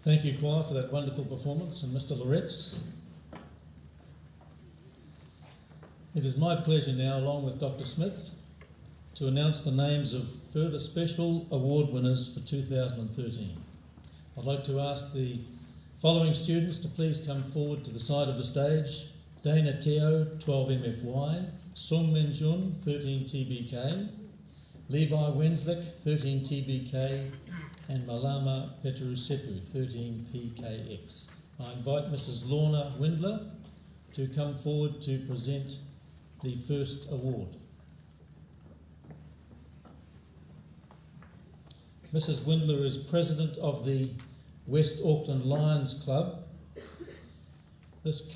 Thank you, choir, for that wonderful performance, and Mr. Loretz. It is my pleasure now, along with Dr. Smith, to announce the names of further special award winners for 2013. I'd like to ask the following students to please come forward to the side of the stage. Dana Teo, 12 MFY, Sung Min Jun, 13 TBK, Levi Wenslick, 13 TBK, and Malama Peterusepu, 13 PKX. I invite Mrs. Lorna Windler to come forward to present the first award. Mrs. Windler is president of the West Auckland Lions Club. This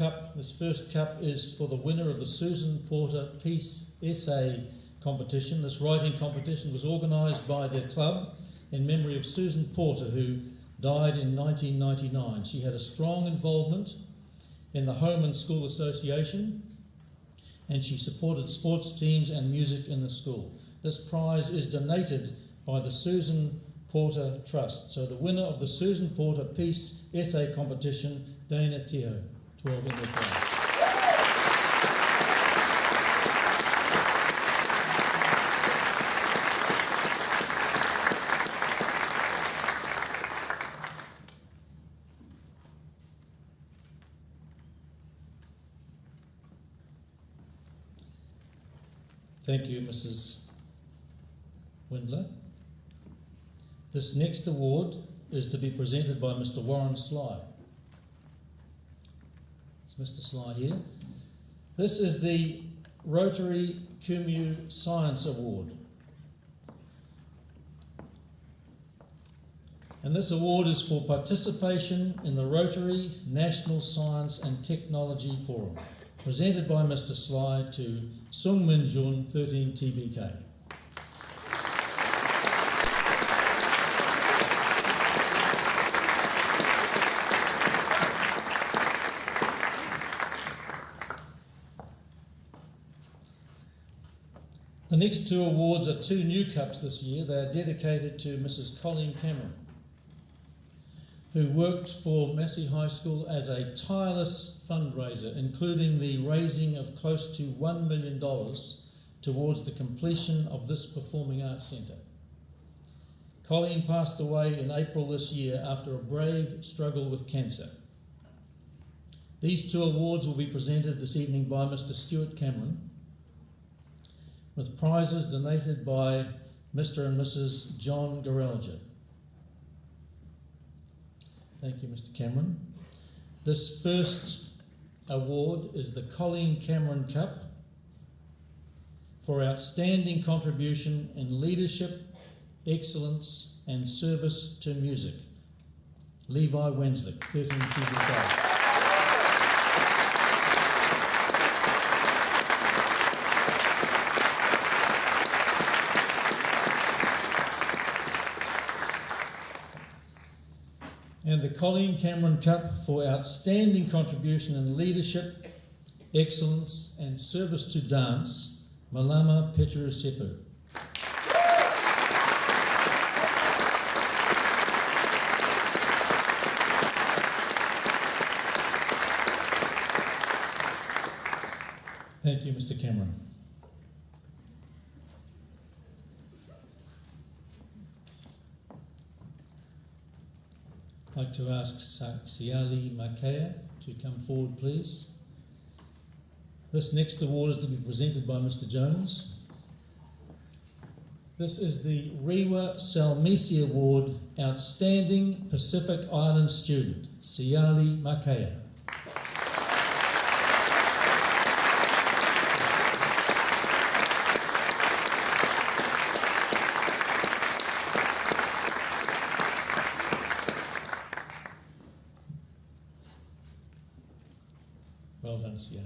first cup is for the winner of the Susan Porter Peace Essay competition. This writing competition was organised by their club in memory of Susan Porter, who died in 1999. She had a strong involvement in the Home and School Association, and she supported sports teams and music in the school. This prize is donated by the Susan Porter Trust. So the winner of the Susan Porter Peace Essay competition, Dana Teo, 12 in the crowd. Thank you, Mrs. Windler. This next award is to be presented by Mr. Warren Sly. Is Mr. Sly here? This is the Rotary Cumu Science Award. And this award is for participation in the Rotary National Science and Technology Forum, presented by Mr. Sly to Sung Min Jun, 13 TBK. The next two awards are two new cups this year. They are dedicated to Mrs. Colleen Cameron, who worked for Massey High School as a tireless fundraiser, including the raising of close to $1 million towards the completion of this Performing Arts Centre. Colleen passed away in April this year after a brave struggle with cancer. These two awards will be presented this evening by Mr. Stuart Cameron, with prizes donated by Mr. and Mrs. John Garelger. Thank you, Mr. Cameron. This first award is the Colleen Cameron Cup for outstanding contribution in leadership, excellence and service to music. Levi Wenslick, 13 TBK. And the Colleen Cameron Cup for outstanding contribution in leadership, excellence and service to dance, Malama Peterusepu. Thank you, Mr. Cameron. I'd like to ask Siali Makaya to come forward, please. This next award is to be presented by Mr. Jones. This is the Rewa Salmisi Award, Outstanding Pacific Island Student, Siali Makaya. Well done, Siali.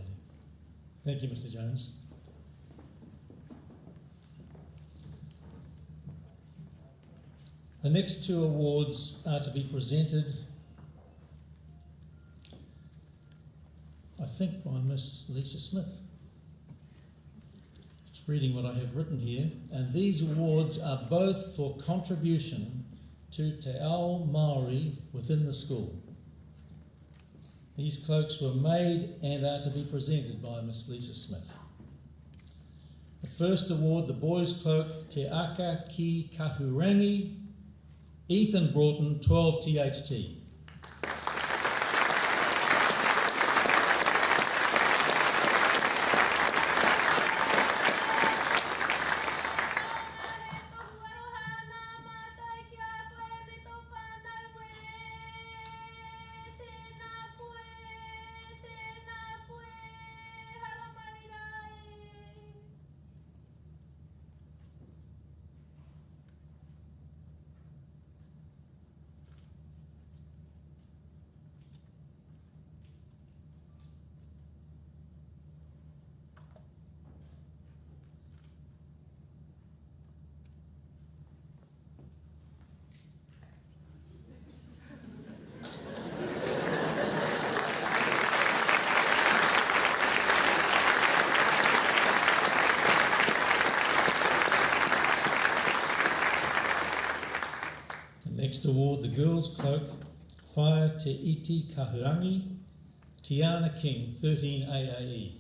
Thank you, Mr. Jones. The next two awards are to be presented, I think, by Miss Lisa Smith. Just reading what I have written here. And these awards are both for contribution to Te Ao Māori within the school. These cloaks were made and are to be presented by Miss Lisa Smith. The first award, the boys' cloak, Te Aka Ki Kahurangi, Ethan Broughton, 12 THT. Next award, the girls' cloak, Whaia Te Iti Kahurangi, Tiana King, 13 AAE.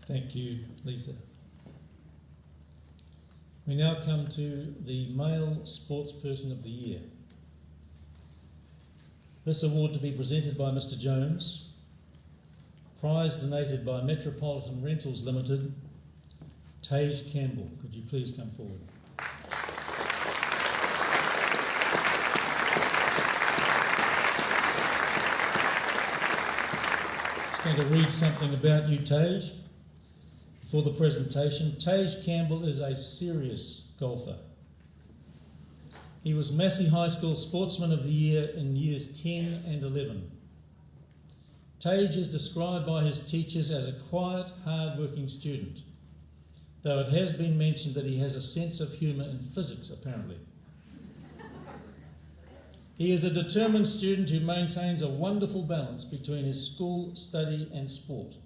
Thank you, Lisa. We now come to the Male Sportsperson of the Year. This award to be presented by Mr. Jones. Prize donated by Metropolitan Rentals Limited. Tage Campbell, could you please come forward? Just going to read something about you, Tage. For the presentation, Tage Campbell is a serious golfer. He was Massey High School Sportsman of the Year in years 10 and 11. Tage is described by his teachers as a quiet, hard-working student, though it has been mentioned that he has a sense of humour in physics, apparently. He is a determined student who maintains a wonderful balance between his school, study and sport,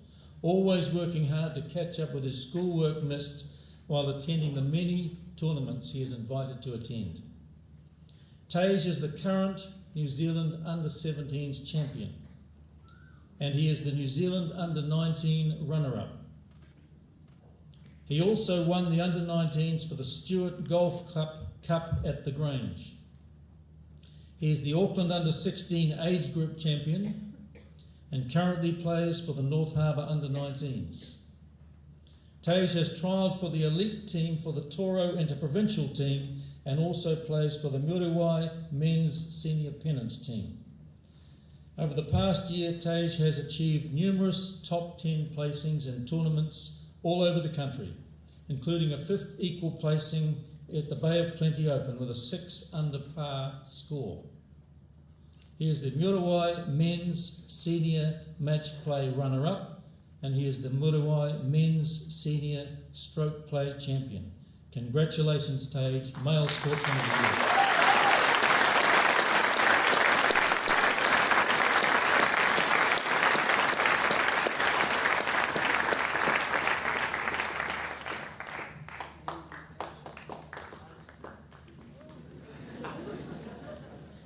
always working hard to catch up with his schoolwork missed while attending the many tournaments he is invited to attend. Tage is the current New Zealand Under-17s champion, and he is the New Zealand Under-19 runner-up. He also won the Under-19s for the Stewart Golf Cup at the Grange. He is the Auckland Under-16 age group champion and currently plays for the North Harbour Under-19s. Tage has trialled for the elite team for the Toro Interprovincial team and also plays for the Muriwai men's senior pennants team. Over the past year, Tage has achieved numerous top 10 placings in tournaments all over the country, including a 5th equal placing at the Bay of Plenty Open with a 6 under par score. He is the Muriwai men's senior match play runner-up, and he is the Muriwai men's senior stroke play champion. Congratulations, Tage, Male Sportsman of the Year.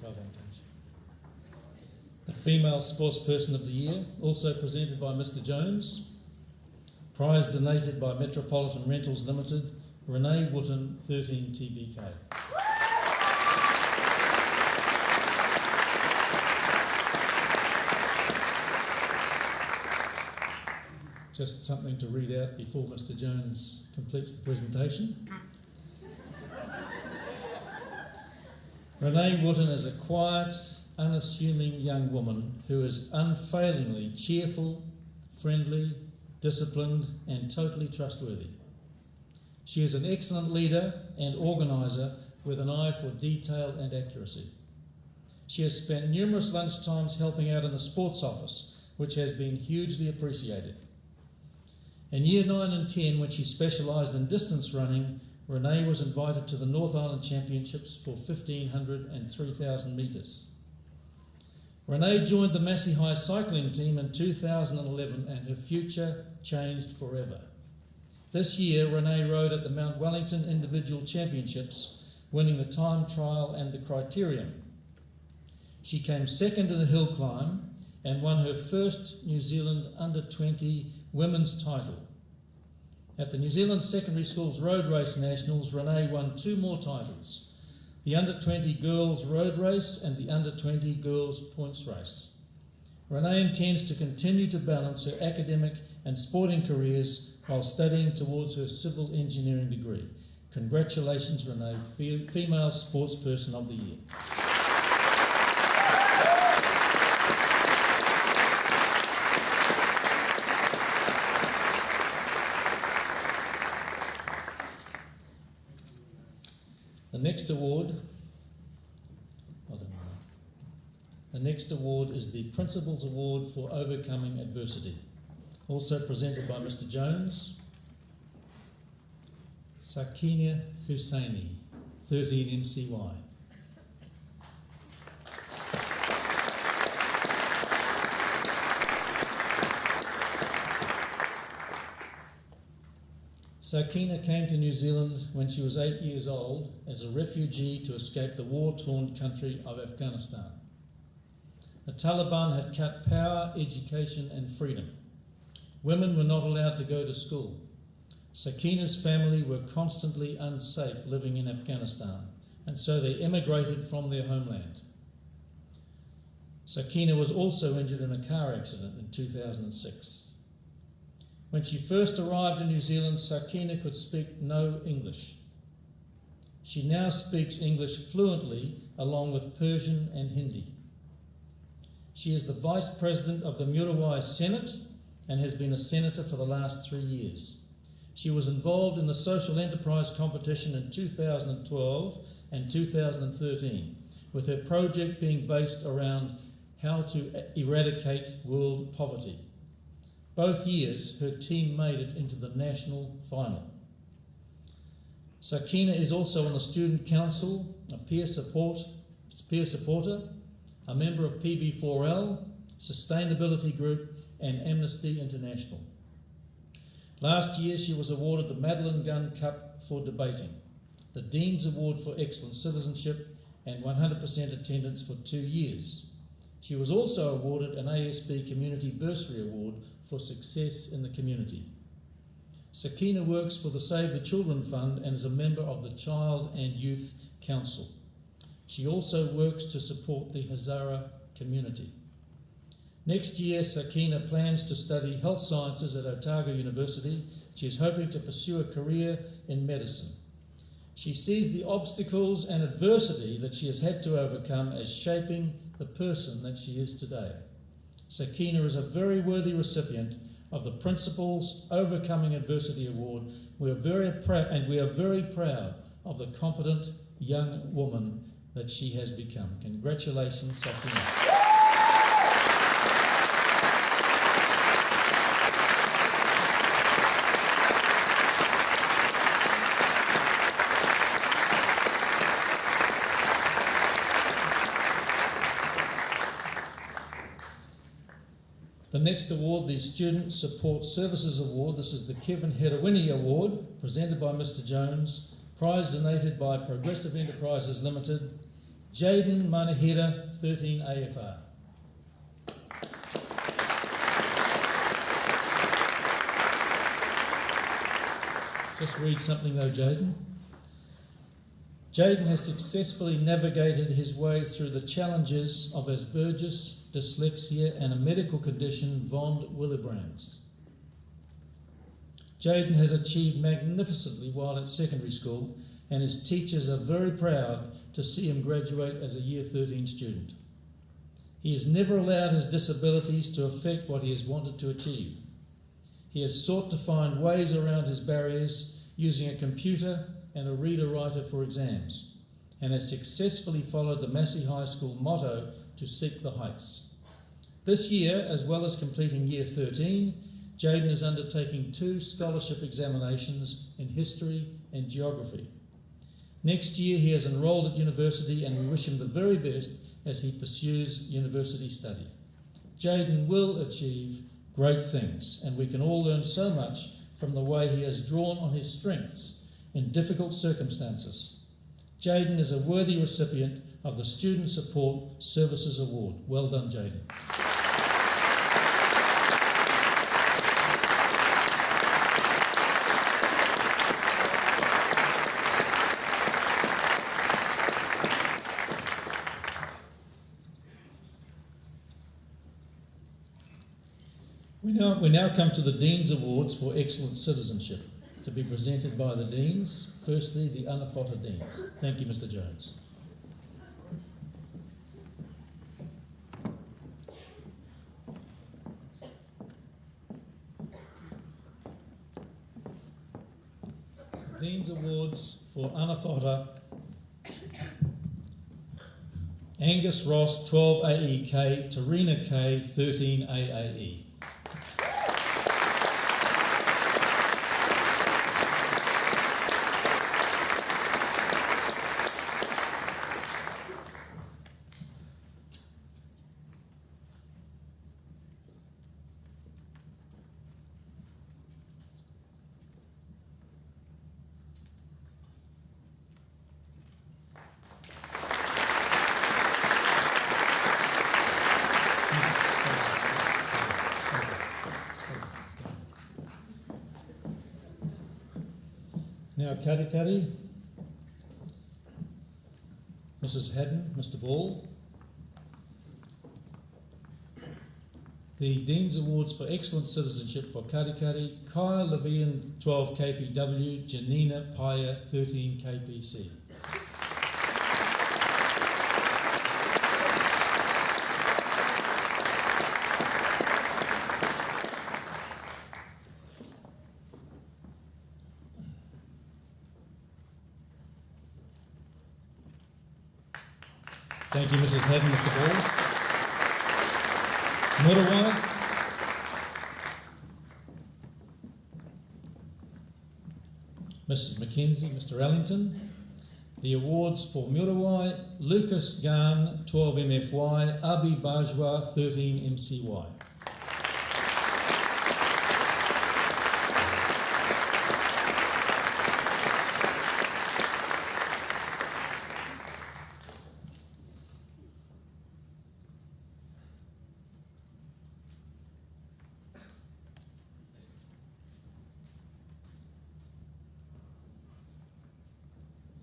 Well done, Tage. The Female Sportsperson of the Year, also presented by Mr. Jones. Prize donated by Metropolitan Rentals Limited, Renee Wooten, 13 TBK. Just something to read out before Mr. Jones completes the presentation. Renee Wooten is a quiet, unassuming young woman who is unfailingly cheerful, friendly, disciplined, and totally trustworthy. She is an excellent leader and organiser with an eye for detail and accuracy. She has spent numerous lunchtimes helping out in the sports office, which has been hugely appreciated. In Year 9 and 10, when she specialised in distance running, Renee was invited to the North Island Championships for 1,500 and 3,000 metres. Renee joined the Massey High cycling team in 2011 and her future changed forever. This year, Renee rode at the Mount Wellington Individual Championships, winning the time trial and the criterium. She came second in the hill climb and won her first New Zealand Under-20 women's title. At the New Zealand Secondary Schools Road Race Nationals, Renee won 2 more titles, the Under-20 Girls Road Race and the Under-20 Girls Points Race. Renee intends to continue to balance her academic and sporting careers while studying towards her civil engineering degree. Congratulations, Renee, Female Sportsperson of the Year. The next award is the Principal's Award for Overcoming Adversity, also presented by Mr. Jones. Sakina Husseini, 13 MCY. Sakina came to New Zealand when she was 8 years old as a refugee to escape the war-torn country of Afghanistan. The Taliban had cut power, education and freedom. Women were not allowed to go to school. Sakina's family were constantly unsafe living in Afghanistan, and so they emigrated from their homeland. Sakina was also injured in a car accident in 2006. When she first arrived in New Zealand, Sakina could speak no English. She now speaks English fluently, along with Persian and Hindi. She is the Vice President of the Muriwai Senate and has been a Senator for the last 3 years. She was involved in the social enterprise competition in 2012 and 2013, with her project being based around how to eradicate world poverty. Both years, her team made it into the national final. Sakina is also on the Student Council, a peer supporter, a member of PB4L, Sustainability Group, and Amnesty International. Last year, she was awarded the Madeline Gunn Cup for debating, the Dean's Award for Excellent Citizenship, and 100% attendance for 2 years. She was also awarded an ASB Community Bursary Award for success in the community. Sakina works for the Save the Children Fund and is a member of the Child and Youth Council. She also works to support the Hazara community. Next year, Sakina plans to study health sciences at Otago University. She is hoping to pursue a career in medicine. She sees the obstacles and adversity that she has had to overcome as shaping the person that she is today. Sakina is a very worthy recipient of the Principal's Overcoming Adversity Award. We are very proud of the competent young woman that she has become. Congratulations, Sakina. The next award, the Student Support Services Award. This is the Kevin Herawini Award, presented by Mr. Jones, prize donated by Progressive Enterprises Limited, Jaden Manahira, 13 AFR. Just read something though, Jaden. Jaden has successfully navigated his way through the challenges of Asperger's, dyslexia and a medical condition, von Willebrands. Jaden has achieved magnificently while at secondary school, and his teachers are very proud to see him graduate as a Year 13 student. He has never allowed his disabilities to affect what he has wanted to achieve. He has sought to find ways around his barriers using a computer and a reader-writer for exams, and has successfully followed the Massey High School motto to seek the heights. This year, as well as completing Year 13, Jaden is undertaking 2 scholarship examinations in history and geography. Next year he is enrolled at university, and we wish him the very best as he pursues university study. Jaden will achieve great things, and we can all learn so much from the way he has drawn on his strengths in difficult circumstances. Jaden is a worthy recipient of the Student Support Services Award. Well done, Jaden. We now come to the Dean's Awards for Excellent Citizenship, to be presented by the Deans. Firstly, the Anafota Deans. Thank you, Mr. Jones. Dean's Awards for Anafota: Angus Ross, 12 AEK, Tarina K, 13 AAE. Now, Karikari, Mrs. Haddon, Mr. Ball. The Dean's Awards for Excellent Citizenship for Karikari: Kaya Levian, 12 KPW, Janina Paya, 13 KPC. Thank you, Mrs. Haddon, Mr. Ball. Murawai. Mrs. Mackenzie, Mr. Ellington. The awards for Murawai: Lucas Garn, 12 MFY, Abi Bajwa, 13 MCY.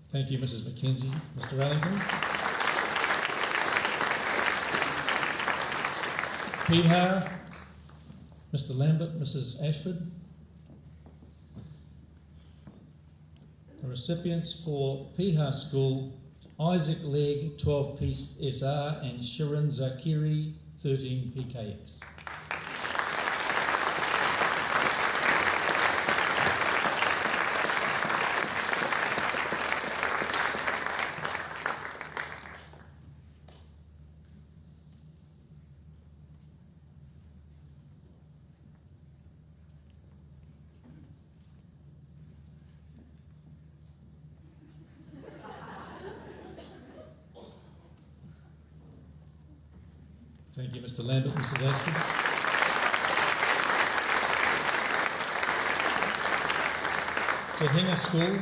Thank you, Mrs. Mackenzie. Mr. Ellington. Piha, Mr. Lambert, Mrs. Ashford. The recipients for Piha School: Isaac Legg, 12 Piece SR, and Shirin Zakiri, 13 PKX. Thank you, Mr. Lambert, Mrs. Ashford. Tahinga School: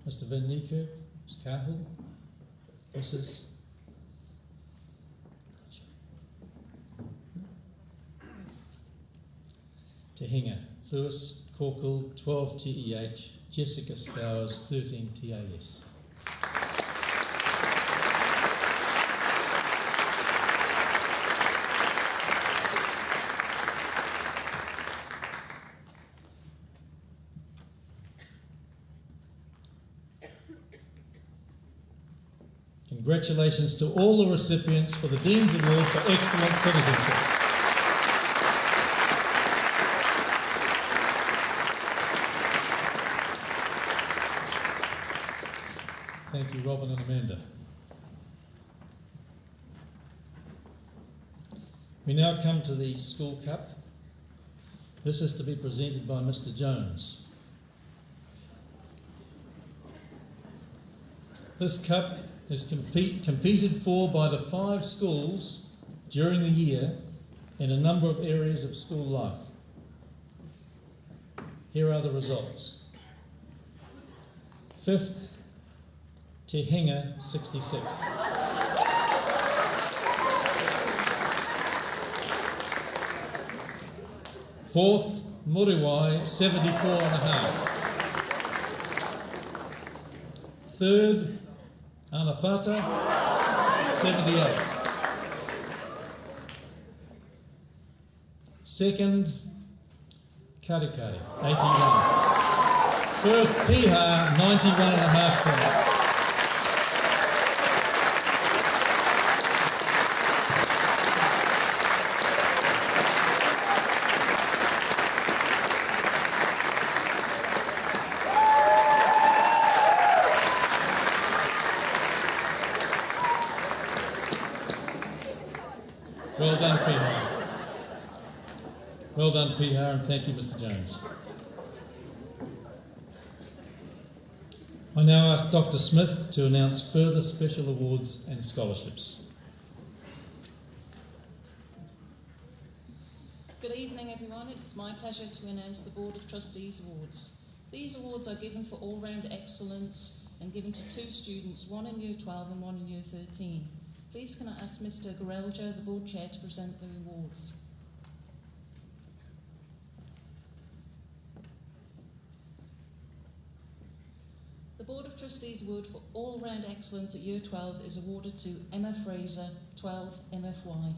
Mr. Van Niekerk, Ms. Cahill, Mrs. Tahinga: Lewis Corkle, 12 TEH, Jessica Stowers, 13 TAS. Congratulations to all the recipients for the Dean's Award for Excellent Citizenship. Thank you, Robin and Amanda. We now come to the School Cup. This is to be presented by Mr. Jones. This cup is competed for by the 5 schools during the year in a number of areas of school life. Here are the results. 5th, Te Hinga 66. 4th, Muriwai 74.5. 3rd, Anawhata 78. 2nd, Karikari 81. 1st, Piha 91.5 points. Well done, Piha. Well done, Piha, and thank you, Mr. Jones. I now ask Dr. Smith to announce further special awards and scholarships. Good evening, everyone. It's my pleasure to announce the Board of Trustees Awards. These awards are given for all-round excellence and given to 2 students, one in Year 12 and one in Year 13. Please can I ask Mr. Gorelja, the Board Chair, to present the awards. The Board of Trustees Award for All-Round Excellence at Year 12 is awarded to Emma Fraser, 12 MFY.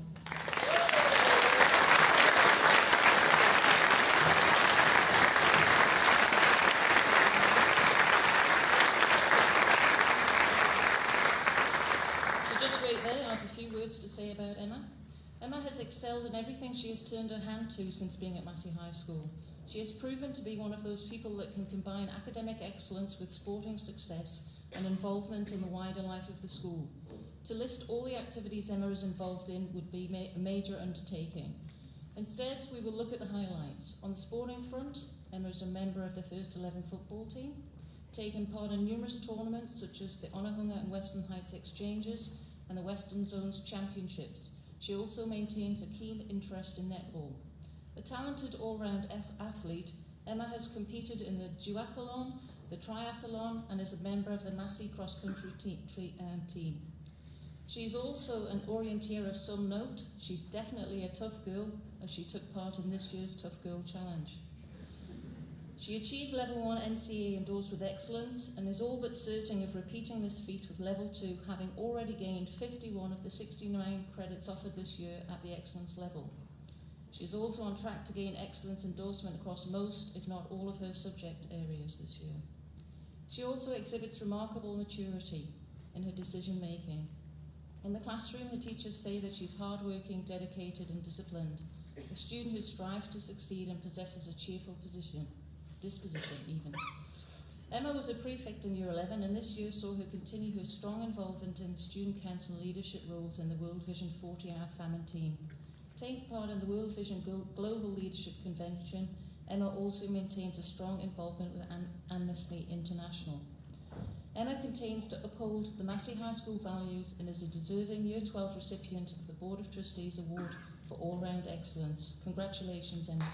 To say about Emma. Emma has excelled in everything she has turned her hand to since being at Massey High School. She has proven to be one of those people that can combine academic excellence with sporting success and involvement in the wider life of the school. To list all the activities Emma is involved in would be a major undertaking. Instead, we will look at the highlights. On the sporting front, Emma is a member of the First 11 football team, taken part in numerous tournaments such as the Onehunga and Western Heights Exchanges and the Western Zones Championships. She also maintains a keen interest in netball. A talented all-round athlete, Emma has competed in the duathlon, the triathlon, and is a member of the Massey cross-country team. She's also an orienteer of some note. She's definitely a tough girl, as she took part in this year's Tough Girl Challenge. She achieved Level 1 NCA endorsed with excellence and is all but certain of repeating this feat with Level 2, having already gained 51 of the 69 credits offered this year at the excellence level. She is also on track to gain excellence endorsement across most, if not all, of her subject areas this year. She also exhibits remarkable maturity in her decision making. In the classroom, her teachers say that she's hardworking, dedicated and disciplined, a student who strives to succeed and possesses a cheerful disposition even. Emma was a prefect in Year 11 and this year saw her continue her strong involvement in the student council leadership roles in the World Vision 40-hour famine team. Taking part in the World Vision Global Leadership Convention, Emma also maintains a strong involvement with Amnesty International. Emma continues to uphold the Massey High School values and is a deserving Year 12 recipient of the Board of Trustees Award for All-Round Excellence. Congratulations, Emma.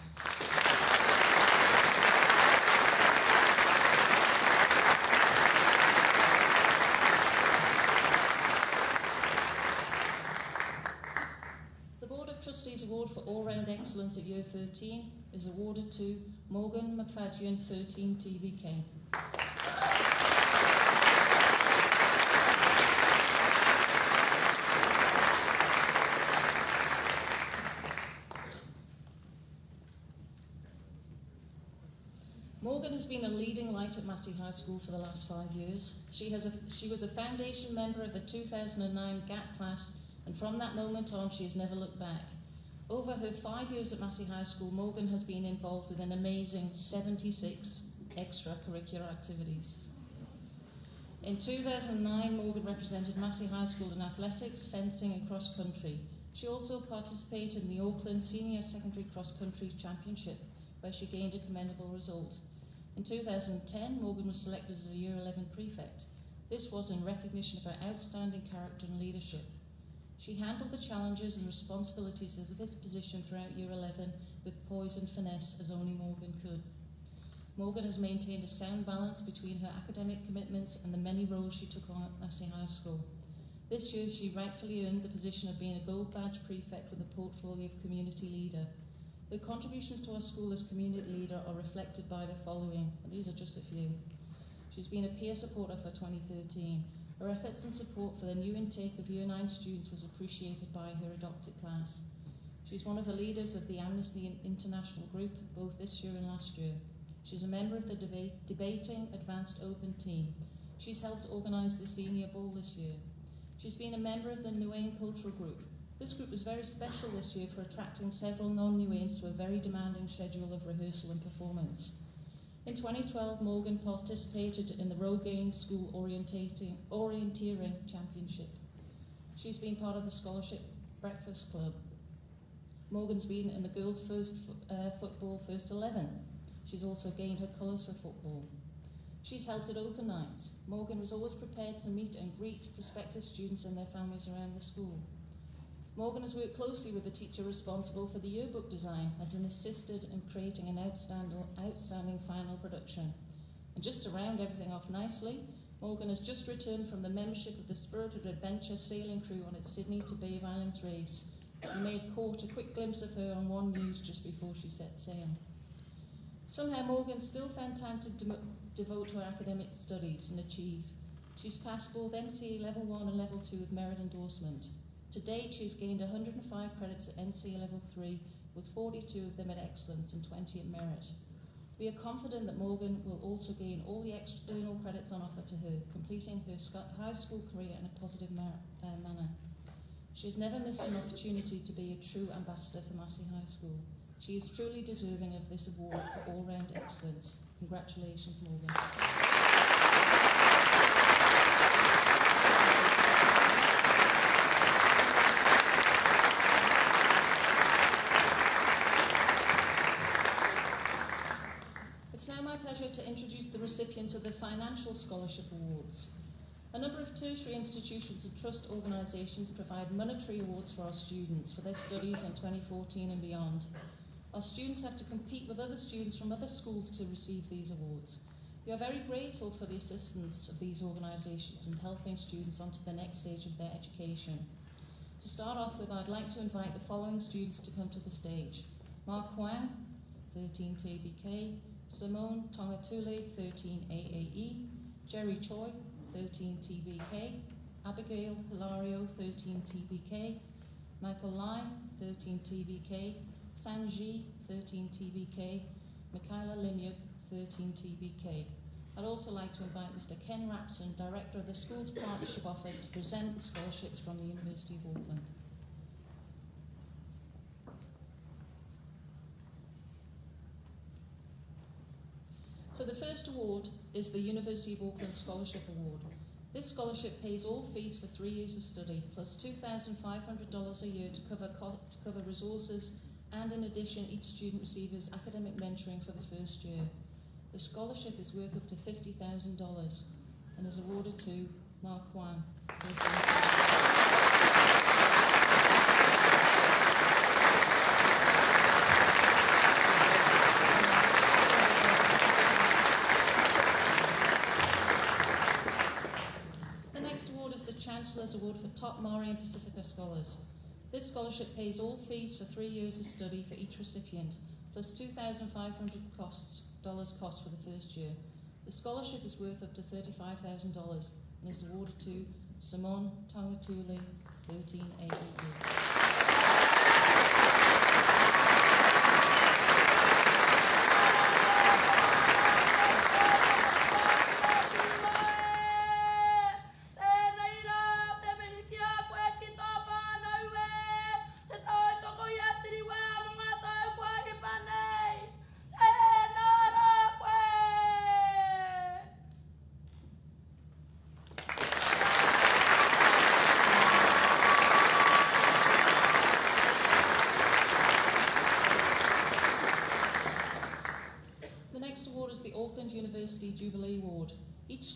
Trustees Award for All-Round Excellence at Year 13 is awarded to Morgan McFadden, 13 TBK. Morgan Morgan has been a leading light at Massey High School for the last 5 years. She was a foundation member of the 2009 GAT class, and from that moment on, she has never looked back. Over her 5 years at Massey High School, Morgan has been involved with an amazing 76 extracurricular activities. In 2009, Morgan represented Massey High School in athletics, fencing and cross country. She also participated in the Auckland Senior Secondary Cross Country Championship, where she gained a commendable result. In 2010, Morgan was selected as a Year 11 prefect. This was in recognition of her outstanding character and leadership. She handled the challenges and responsibilities of this position throughout Year 11 with poise and finesse as only Morgan could. Morgan has maintained a sound balance between her academic commitments and the many roles she took on at Massey High School. This year she rightfully earned the position of being a gold badge prefect with a portfolio of community leader. Her contributions to our school as community leader are reflected by the following, and these are just a few. She's been a peer supporter for 2013. Her efforts and support for the new intake of Year 9 students was appreciated by her adopted class. She's one of the leaders of the Amnesty International group, both this year and last year. She's a member of the Debating Advanced Open team. She's helped organise the Senior Bowl this year. She's been a member of the Nuane Cultural Group. This group was very special this year for attracting several non-Nuanes to a very demanding schedule of rehearsal and performance. In 2012, Morgan participated in the Rogaine School Orienteering Championship. She's been part of the Scholarship Breakfast Club. Morgan's been in the girls' football first 11. She's also gained her colours for football. She's helped at open nights. Morgan was always prepared to meet and greet prospective students and their families around the school. Morgan has worked closely with the teacher responsible for the yearbook design and has assisted in creating an outstanding final production. And just to round everything off nicely, Morgan has just returned from the membership of the Spirited Adventure sailing crew on its Sydney to Bay of Islands race. We may have caught a quick glimpse of her on One News just before she set sail. Somehow Morgan still found time to devote to her academic studies and achieve. She's passed both NCEA Level 1 and Level 2 with merit endorsement. To date, she's gained 105 credits at NCEA Level 3, with 42 of them at excellence and 20 at merit. We are confident that Morgan will also gain all the external credits on offer to her, completing her high school career in a positive manner. She has never missed an opportunity to be a true ambassador for Massey High School. She is truly deserving of this award for all-round excellence. Congratulations, Morgan. It's now my pleasure to introduce the recipients of the Financial Scholarship Awards. A number of tertiary institutions and trust organisations provide monetary awards for our students for their studies in 2014 and beyond. Our students have to compete with other students from other schools to receive these awards. We are very grateful for the assistance of these organisations in helping students onto the next stage of their education. To start off with, I'd like to invite the following students to come to the stage. Mark Huang, 13 TBK, Simone Tongatule, 13 AAE, Jerry Choi, 13 TBK, Abigail Hilario, 13 TBK, Michael Lai, 13 TBK, Sanji, 13 TBK, Michaela Linyuk, 13 TBK. I'd also like to invite Mr. Ken Rapson, Director of the Schools Partnership Office, to present the scholarships from the University of Auckland. So the first award is the University of Auckland Scholarship Award. This scholarship pays all fees for 3 years of study, plus $2,500 a year to cover resources, and in addition, each student receives academic mentoring for the first year. The scholarship is worth up to $50,000 and is awarded to Mark Huang. The next award is the Chancellor's Award for Top Maori and Pacifica Scholars. This scholarship pays all fees for 3 years of study for each recipient, plus $2,500 cost for the first year. The scholarship is worth up to $35,000 and is awarded to Simone Tongatule, 13 AEE.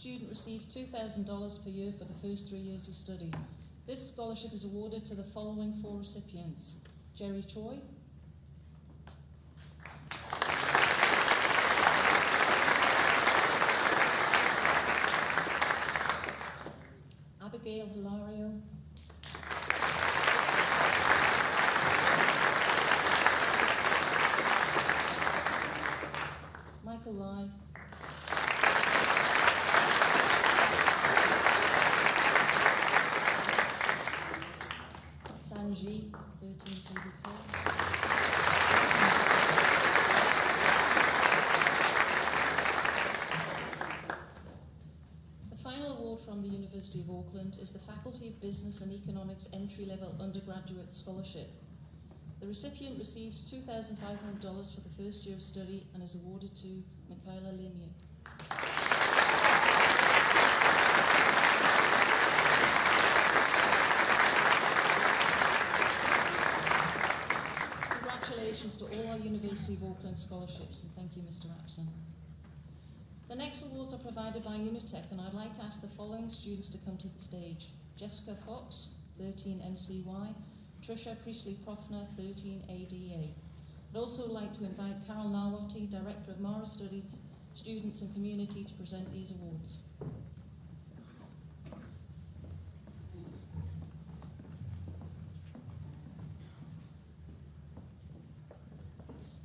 student receives $2,000 per year for the first 3 years of study. This scholarship is awarded to the following 4 recipients: Jerry Troy, Abigail Hilario, Michael Lai, Sanji, 13 TV4. The final award from the University of Auckland is the Faculty of Business and Economics Entry-Level Undergraduate Scholarship. The recipient receives $2,500 for the first year of study and is awarded to Michaela Lemieux. Congratulations to all our University of Auckland scholarships, and thank you, Mr. Rapson. The next awards are provided by Unitec, and I'd like to ask the following students to come to the stage: Jessica Fox, 13 MCY, Tricia Priestley-Profner, 13 ADA. I'd also like to invite Carol Narwati, Director of Mara Studies, Students and Community, to present these awards.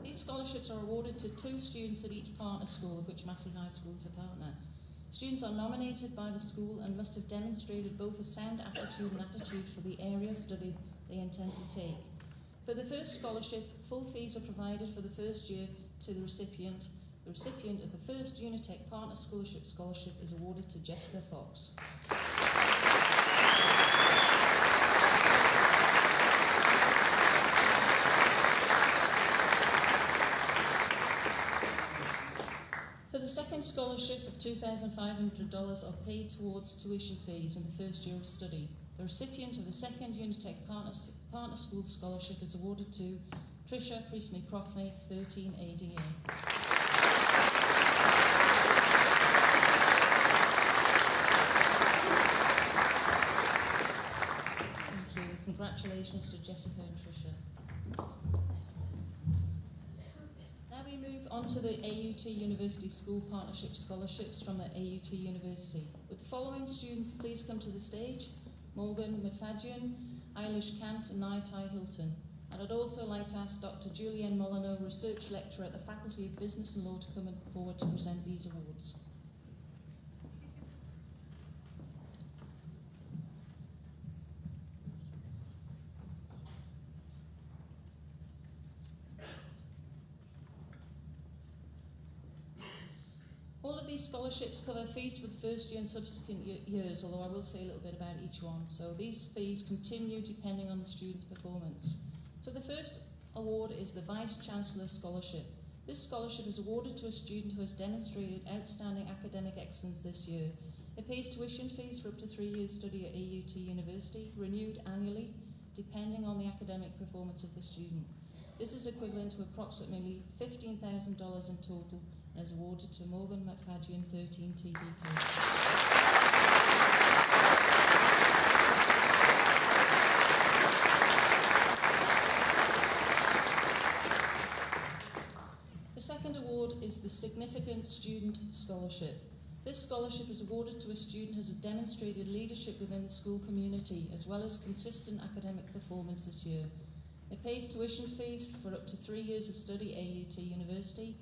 These scholarships are awarded to 2 students at each partner school, of which Massey High School is a partner. Students are nominated by the school and must have demonstrated both a sound aptitude and attitude for the area of study they intend to take. For the first scholarship, full fees are provided for the first year to the recipient. The recipient of the first Unitec Partner Scholarship is awarded to Jessica Fox. For the second scholarship of $2,500 are paid towards tuition fees in the first year of study. The recipient of the second Unitec Partner School Scholarship is awarded to Tricia Priestley-Profner, 13 ADA. Thank you. Congratulations to Jessica and Tricia. Now we move on to the AUT University School Partnership Scholarships from the AUT University. Would the following students please come to the stage? Morgan Mafadjian, Eilish Kant and Naitai Hilton. And I'd also like to ask Dr. Julienne Molyneux, Research Lecturer at the Faculty of Business and Law, to come forward to present these awards. All of these scholarships cover fees for the first year and subsequent years, although I will say a little bit about each one. So these fees continue depending on the student's performance. So the first award is the Vice Chancellor Scholarship. This scholarship is awarded to a student who has demonstrated outstanding academic excellence this year. It pays tuition fees for up to 3 years study at AUT University, renewed annually, depending on the academic performance of the student. This is equivalent to approximately $15,000 in total, and is awarded to Morgan Mafadjian, 13 TBK. The second award is the Significant Student Scholarship. This scholarship is awarded to a student who has demonstrated leadership within the school community, as well as consistent academic performance this year. It pays tuition fees for up to 3 years of study at AUT University,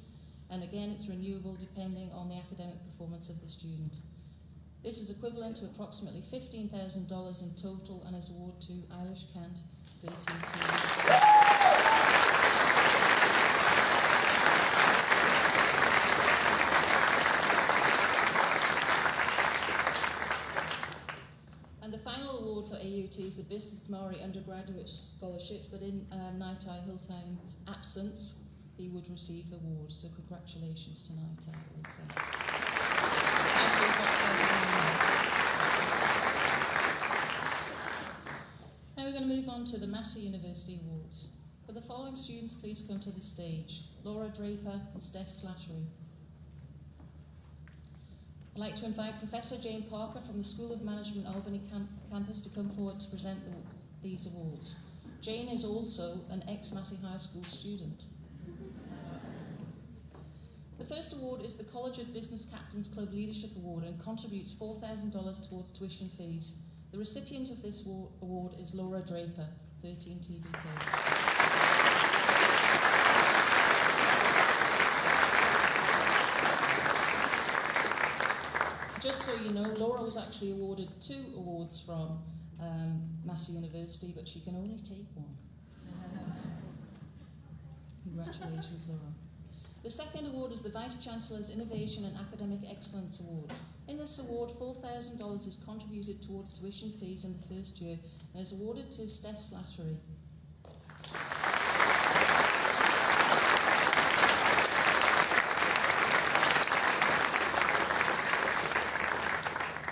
and again it's renewable depending on the academic performance of the student. This is equivalent to approximately $15,000 in total and is awarded to Eilish Kant, 13 And the final award for AUT is the Business Mari Undergraduate Scholarship, but in Naitai Hilton's absence, he would receive the award. So congratulations to Naitai also. Now we're going to move on to the Massey University Awards. For the following students, please come to the stage: Laura Draper and Steph Slattery. I'd like to invite Professor Jane Parker from the School of Management Albany campus to come forward to present these awards. Jane is also an ex-Massey High School student. The first award is the College of Business Captains Club Leadership Award and contributes $4,000 towards tuition fees. The recipient of this award is Laura Draper, 13 TBK. Just so you know, Laura was actually awarded 2 awards from Massey University, but she can only take 1. Congratulations, Laura. The second award is the Vice-Chancellor's Innovation and Academic Excellence Award. In this award, $4,000 is contributed towards tuition fees in the first year and is awarded to Steph Slattery.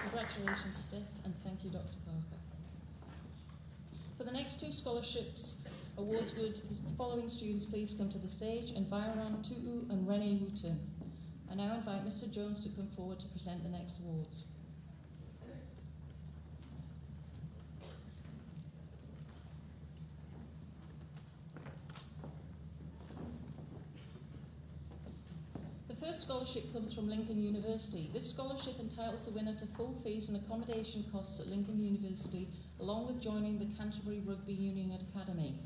Congratulations, Steph, and thank you, Dr. Parker. For the next 2 scholarships awards, would the following students please come to the stage? Environ Tu'u and Renee Wooten. I now invite Mr. Jones to come forward to present the next awards. The first scholarship comes from Lincoln University. This scholarship entitles the winner to full fees and accommodation costs at Lincoln University, along with joining the Canterbury Rugby Union Academy.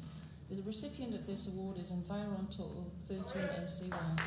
The recipient of this award is Environ Total 13 MC1.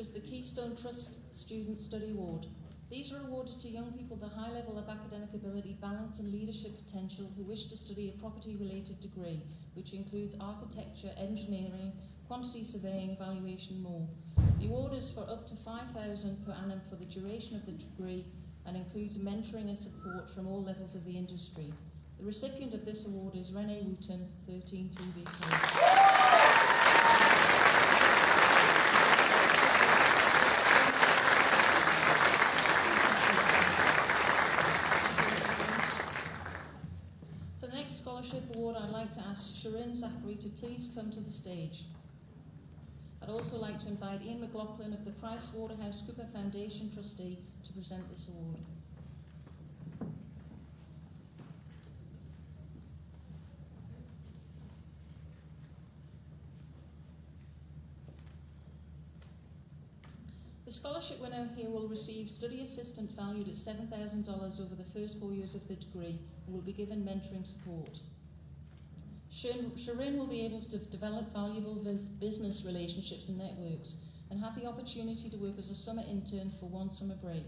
Is the Keystone Trust Student Study Award. These are awarded to young people with a high level of academic ability, balance and leadership potential who wish to study a property-related degree, which includes architecture, engineering, quantity surveying, valuation, and more. The award is for up to $5,000 per annum for the duration of the degree and includes mentoring and support from all levels of the industry. The recipient of this award is Renee Wooten, 13 TBK. Scholarship award, I'd like to ask Shirin Zachary to please come to the stage. I'd also like to invite Ian McLaughlin of the Price Waterhouse Cooper Foundation trustee to present this award. The scholarship winner here will receive study assistant valued at $7,000 over the first 4 years of the degree and will be given mentoring support. Shirin will be able to develop valuable business relationships and networks and have the opportunity to work as a summer intern for 1 summer break.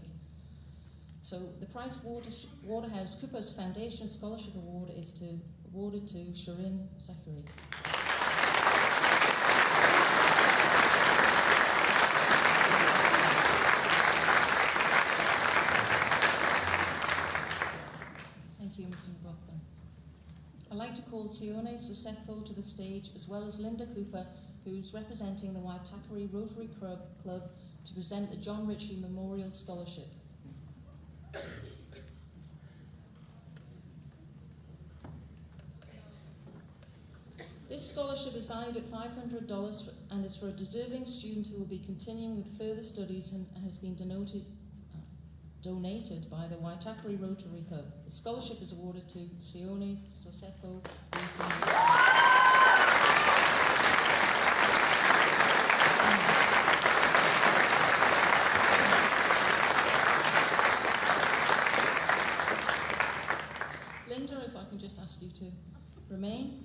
So the Price Waterhouse Coopers Foundation Scholarship Award is awarded to Shirin Zachary. Thank you, Mr. McLaughlin. I'd like to call Sione Sosefo to the stage, as well as Linda Cooper, who's representing the Waitakere Rotary Club, to present the John Ritchie Memorial Scholarship. This scholarship is valued at $500 and is for a deserving student who will be continuing with further studies and has been donated by the Valedictory Rotary Club. The scholarship is awarded to Sione Sosefo, 13. Linda, if I can just ask you to remain.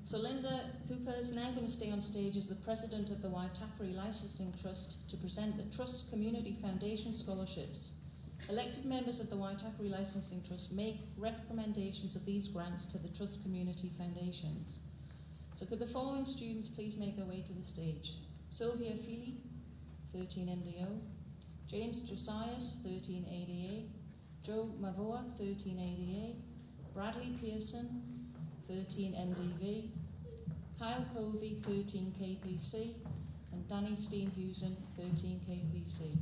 So Linda Cooper is now going to stay on stage as the president of the Valedictory Licensing Trust to present the Trust Community Foundation Scholarships. Elected members of the Valedictory Licensing Trust make recommendations of these grants to the Trust Community Foundations. So could the following students please make their way to the stage? Sylvia Feely, 13 MDO, James Josias, 13 ADA, Joe Mavoa, 13 ADA, Bradley Pearson, 13 MDV, Kyle Povey, 13 KPC, and Danny Steenhuisen, 13 KPC.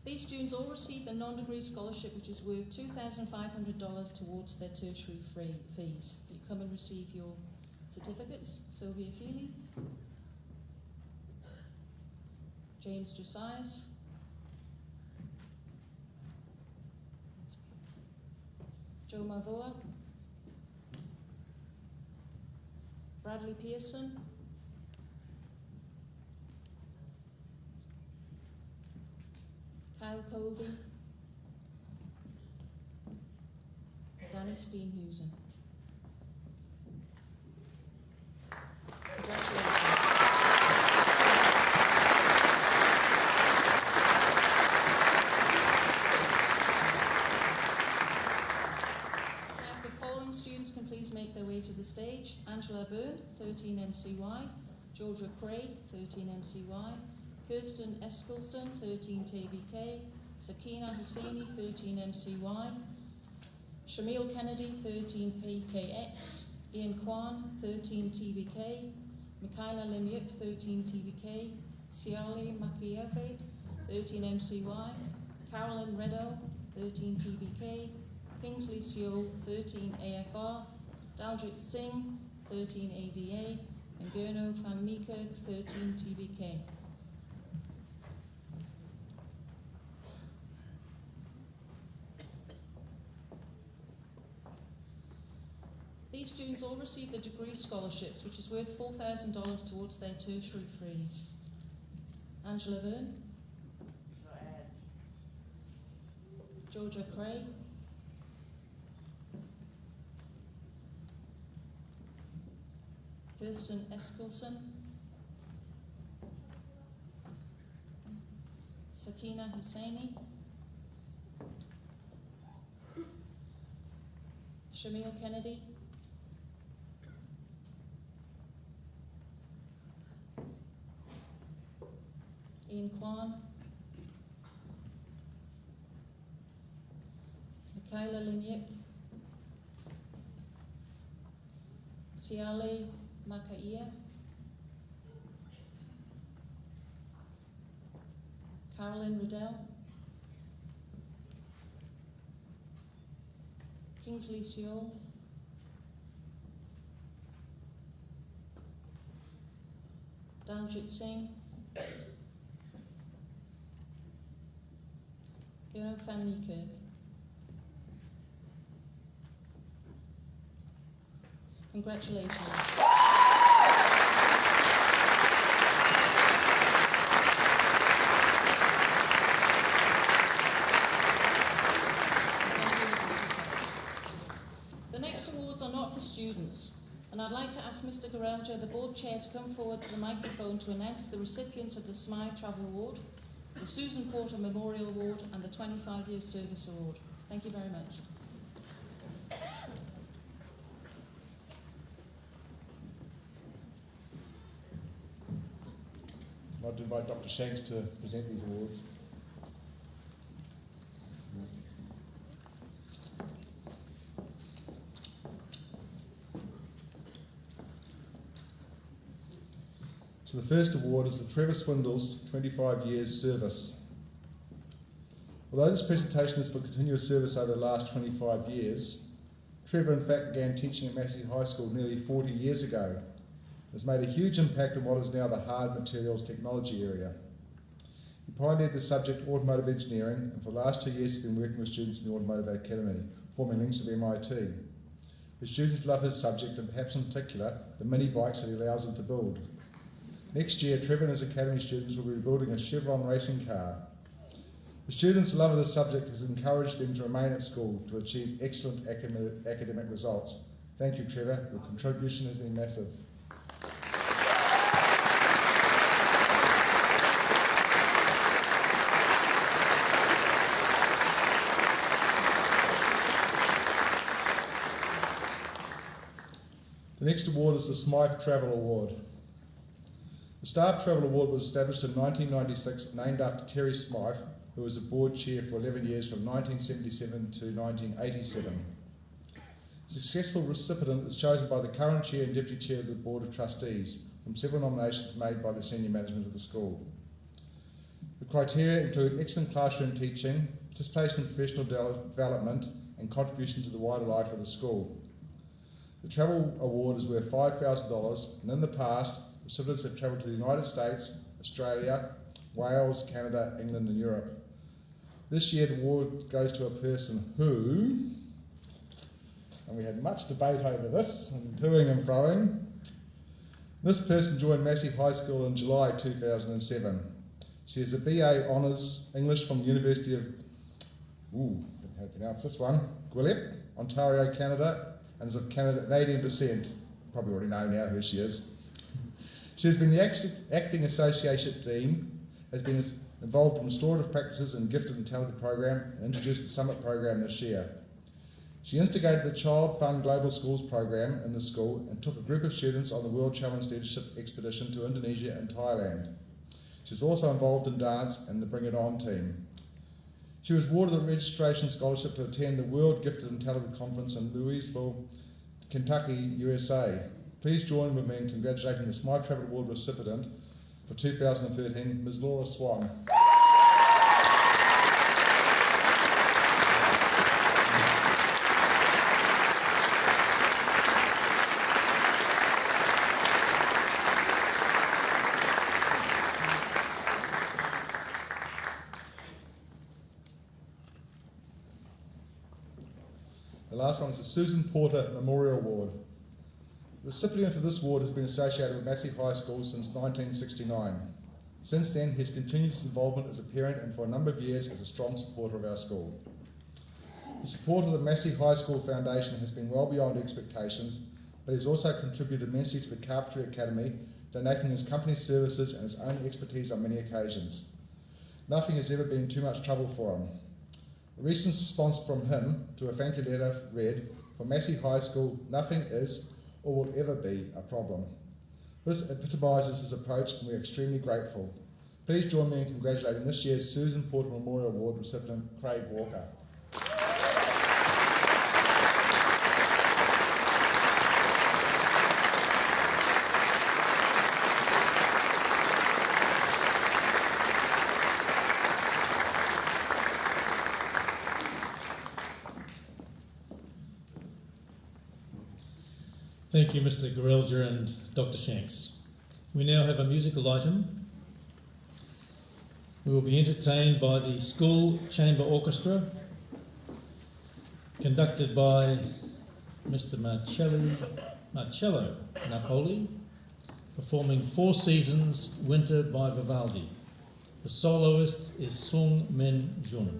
These students all received a non-degree scholarship which is worth $2,500 towards their tertiary fees. You come and receive your certificates. Sylvia Feely, James Josias, Joe Mavoa, Bradley Pearson, Kyle Povey, Danny Steenhuisen. Congratulations. Can please make their way to the stage. Angela Byrne, 13 MCY, Georgia Craig, 13 MCY, Kirsten Eskelson, 13 TBK, Sakina Hussaini, 13 MCY, Shamil Kennedy, 13 PKX, Ian Kwan, 13 TBK, Michaela Limyup, 13 TBK, Siali Makieve, 13 MCY, Carolyn Reddell, 13 TBK, Kingsley Seol, 13 AFR, Daljit Singh, 13 ADA, and Gurno van Niekerk, 13 TBK. These students all received the degree scholarships, which is worth $4,000 towards their tertiary fees. Angela Verne, Georgia Cray, Kirsten Eskelson, Sakina Hussaini, Shamil Kennedy, Ian Kwan, Michaela Limyip, Siale Makaia, Carolyn Riddell, Kingsley Seol, Daljit Singh, Gurno van Niekerk. Congratulations. Students, and I'd like to ask Mr. Garelja, the board chair, to come forward to the microphone to announce the recipients of the Smythe Travel Award, the Susan Porter Memorial Award, and the 25-year Service Award. Thank you very much. I'd like to invite Dr. Shanks to present these awards. So the first award is the Trevor Swindles 25 Years Service. Although this presentation is for continuous service over the last 25 years, Trevor in fact began teaching at Massey High School nearly 40 years ago, has made a huge impact on what is now the hard materials technology area. He pioneered the subject automotive engineering, and for the last 2 years has been working with students in the Automotive Academy, forming links with MIT. The students love his subject, and perhaps in particular, the mini bikes that he allows them to build. Next year, Trevor and his Academy students will be building a Chevron racing car. The students' love of the subject has encouraged them to remain at school to achieve excellent academic results. Thank you, Trevor. Your contribution has been massive. The next award is the Smythe Travel Award. The Staff Travel Award was established in 1996, named after Terry Smythe, who was the board chair for 11 years from 1977 to 1987. The successful recipient is chosen by the current chair and deputy chair of the Board of Trustees from several nominations made by the senior management of the school. The criteria include excellent classroom teaching, participation in professional development, and contribution to the wider life of the school. The Travel Award is worth $5,000, and in the past, recipients have travelled to the United States, Australia, Wales, Canada, England and Europe. This year the award goes to a person who, and we had much debate over this, and toing and froing. This person joined Massey High School in July 2007. She is a BA Honours English from the University of, how to pronounce this one, Guelph, Ontario, Canada, and is of Canadian descent. Probably already know now who she is. She has been the Acting Association Dean, has been involved in restorative practices and gifted and talented program, and introduced the Summit program this year. She instigated the Child Fund Global Schools program in the school and took a group of students on the World Challenge Leadership Expedition to Indonesia and Thailand. She was also involved in dance and the Bring It On team. She was awarded a registration scholarship to attend the World Gifted and Talented Conference in Louisville, Kentucky, USA. Please join with me in congratulating the Smythe Travel Award recipient for 2013, Ms. Laura Swan. The last one is the Susan Porter Memorial Award. The recipient of this award has been associated with Massey High School since 1969. Since then, he has continued his involvement as a parent and for a number of years as a strong supporter of our school. The support of the Massey High School Foundation has been well beyond expectations, but he has also contributed immensely to the Carpentry Academy, donating his company's services and his own expertise on many occasions. Nothing has ever been too much trouble for him. A recent response from him to a thank you letter read, "For Massey High School, nothing is or will ever be a problem." This epitomises his approach and we are extremely grateful. Please join me in congratulating this year's Susan Porter Memorial Award recipient, Craig Walker. Thank you, Mr. Gorelja and Dr. Shanks. We now have a musical item. We will be entertained by the School Chamber Orchestra, conducted by Mr. Marcello Napoli, performing Four Seasons, Winter by Vivaldi. The soloist is Sung Min Jun.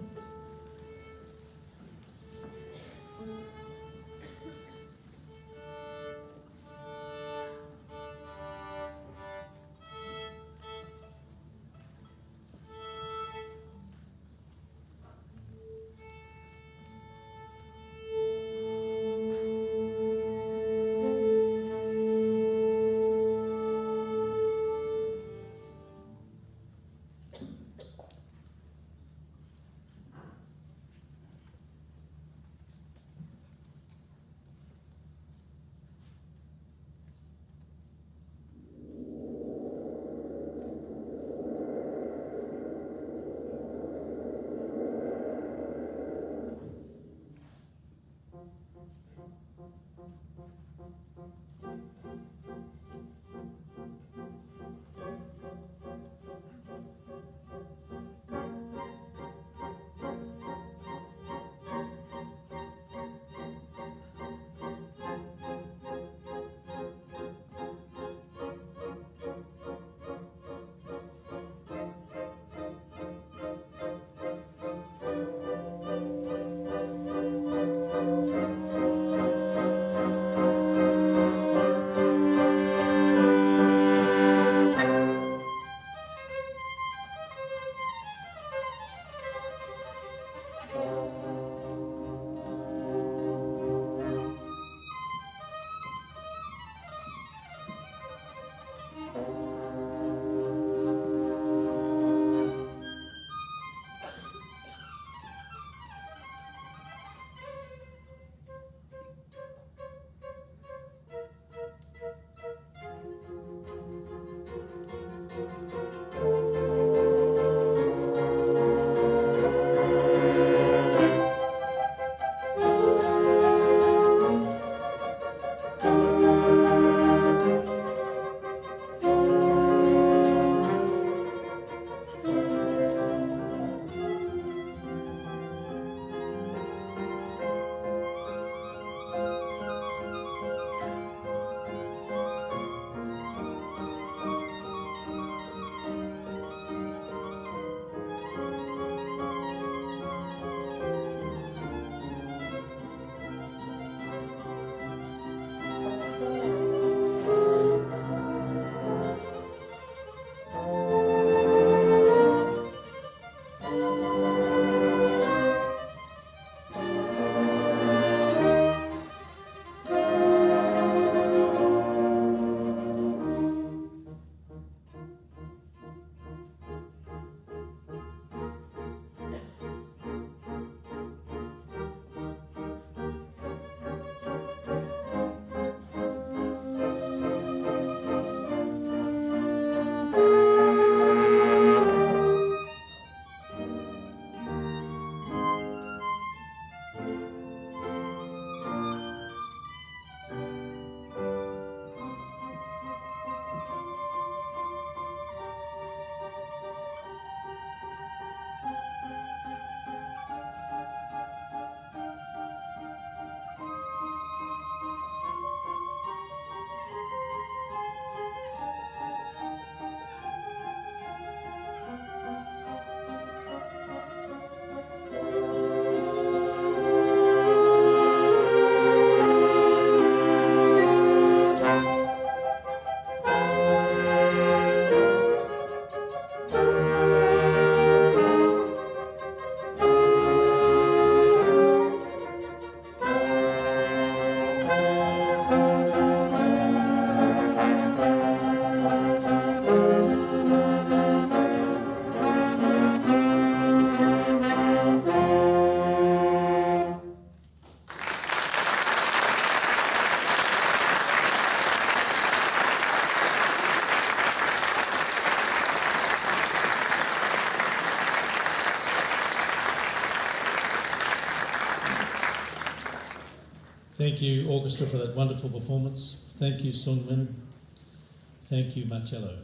Thank you, orchestra, for that wonderful performance. Thank you, Sung Min. Thank you, Marcello.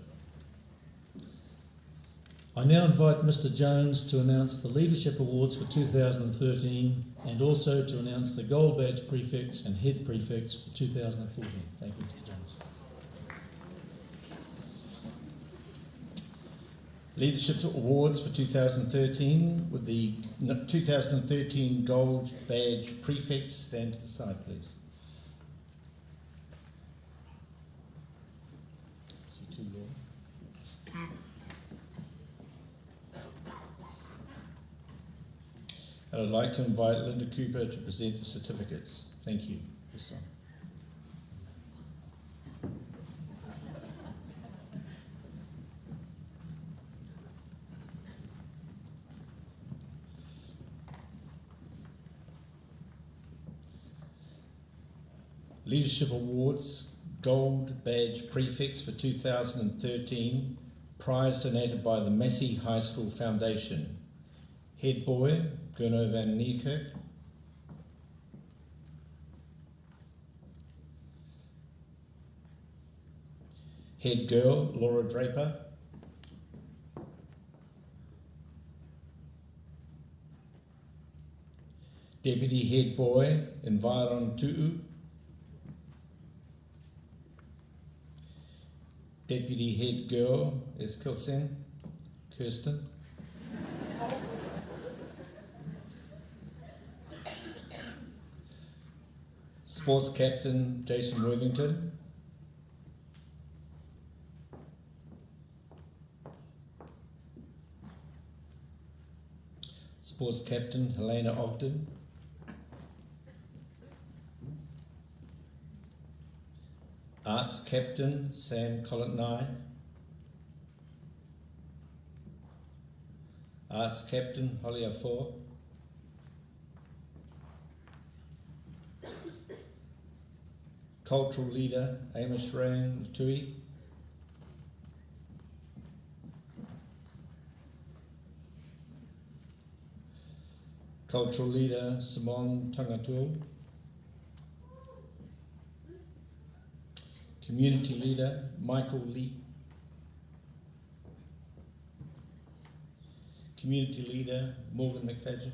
I now invite Mr. Jones to announce the Leadership Awards for 2013 and also to announce the Gold Badge Prefects and Head Prefects for 2014. Thank you, Mr. Jones. Leadership Awards for 2013, with the 2013 Gold Badge Prefects. Stand to the side, please. See two more. And I'd like to invite Linda Cooper to present the certificates. Thank you. This one. Leadership Awards, Gold Badge Prefects for 2013, prize donated by the Massey High School Foundation. Head boy, Gurno van Niekerk. Head girl, Laura Draper. Deputy head boy, Environ Tu'u. Deputy head girl, Eskilsen, Kirsten. Sports captain, Jason Worthington. Sports captain, Helena Ogden. Arts captain, Sam Colletnai. Arts captain, Holly Afor. Cultural leader, Amish Rain Tui. Cultural leader, Simone Tangatul. Community leader, Michael Lee. Community leader, Morgan McFadgen.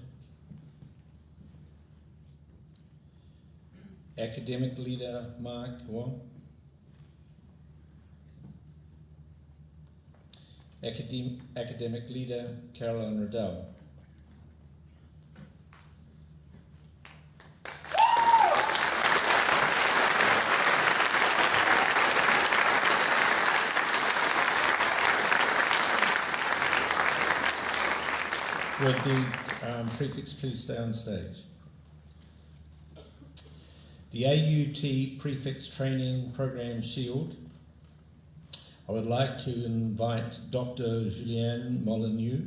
Academic leader, Mark Wong. Academic leader, Caroline Riddell. Would the prefects please stay on stage? The AUT Prefects Training Program Shield. I would like to invite Dr. Julianne Molyneux.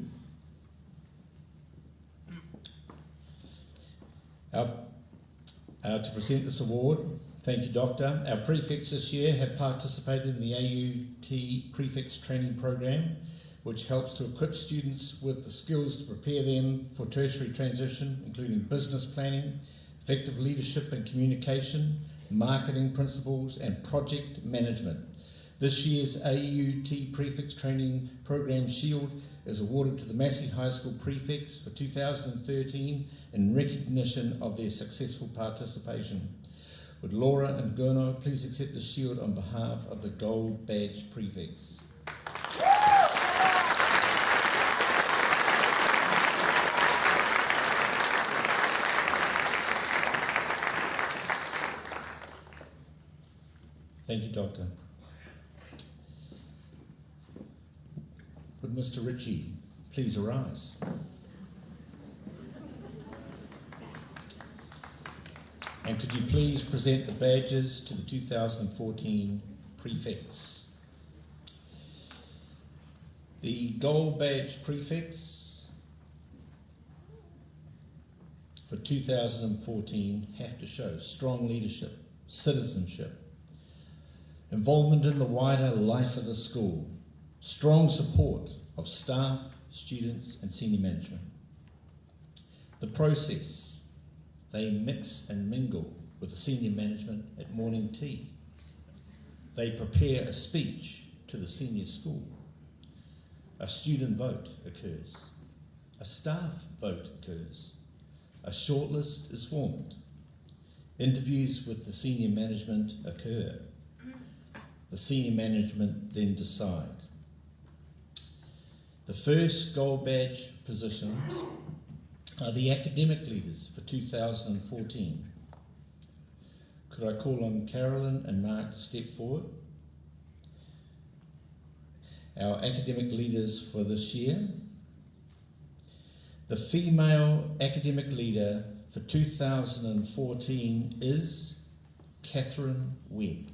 To present this award. Thank you, Doctor. Our prefects this year have participated in the AUT Prefects Training Program, which helps to equip students with the skills to prepare them for tertiary transition, including business planning, effective leadership and communication, marketing principles, and project management. This year's AUT Prefects Training Program Shield is awarded to the Massey High School Prefects for 2013 in recognition of their successful participation. Would Laura and Gurno please accept the shield on behalf of the Gold Badge Prefects? Thank you, Doctor. Would Mr. Ritchie please arise? And could you please present the badges to the 2014 prefects? The Gold Badge Prefects for 2014 have to show strong leadership, citizenship, involvement in the wider life of the school, strong support of staff, students and senior management. The process, they mix and mingle with with the senior management at morning tea. They prepare a speech to the senior school. A student vote occurs. A staff vote occurs. A shortlist is formed. Interviews with the senior management occur. The senior management then decide. The first gold badge positions are the academic leaders for 2014. Could I call on Carolyn and Mark to step forward? Our academic leaders for this year. The female academic leader for 2014 is Catherine Webb.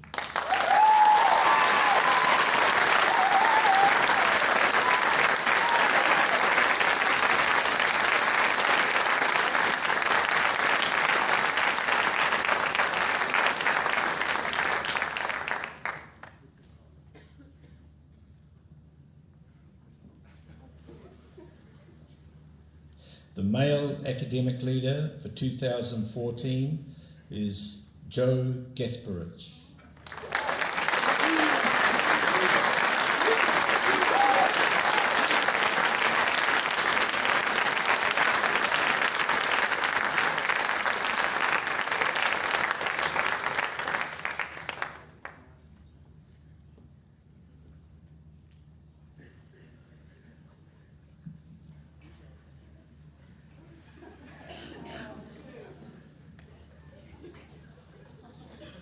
The male academic leader for 2014 is Joe Gasparich.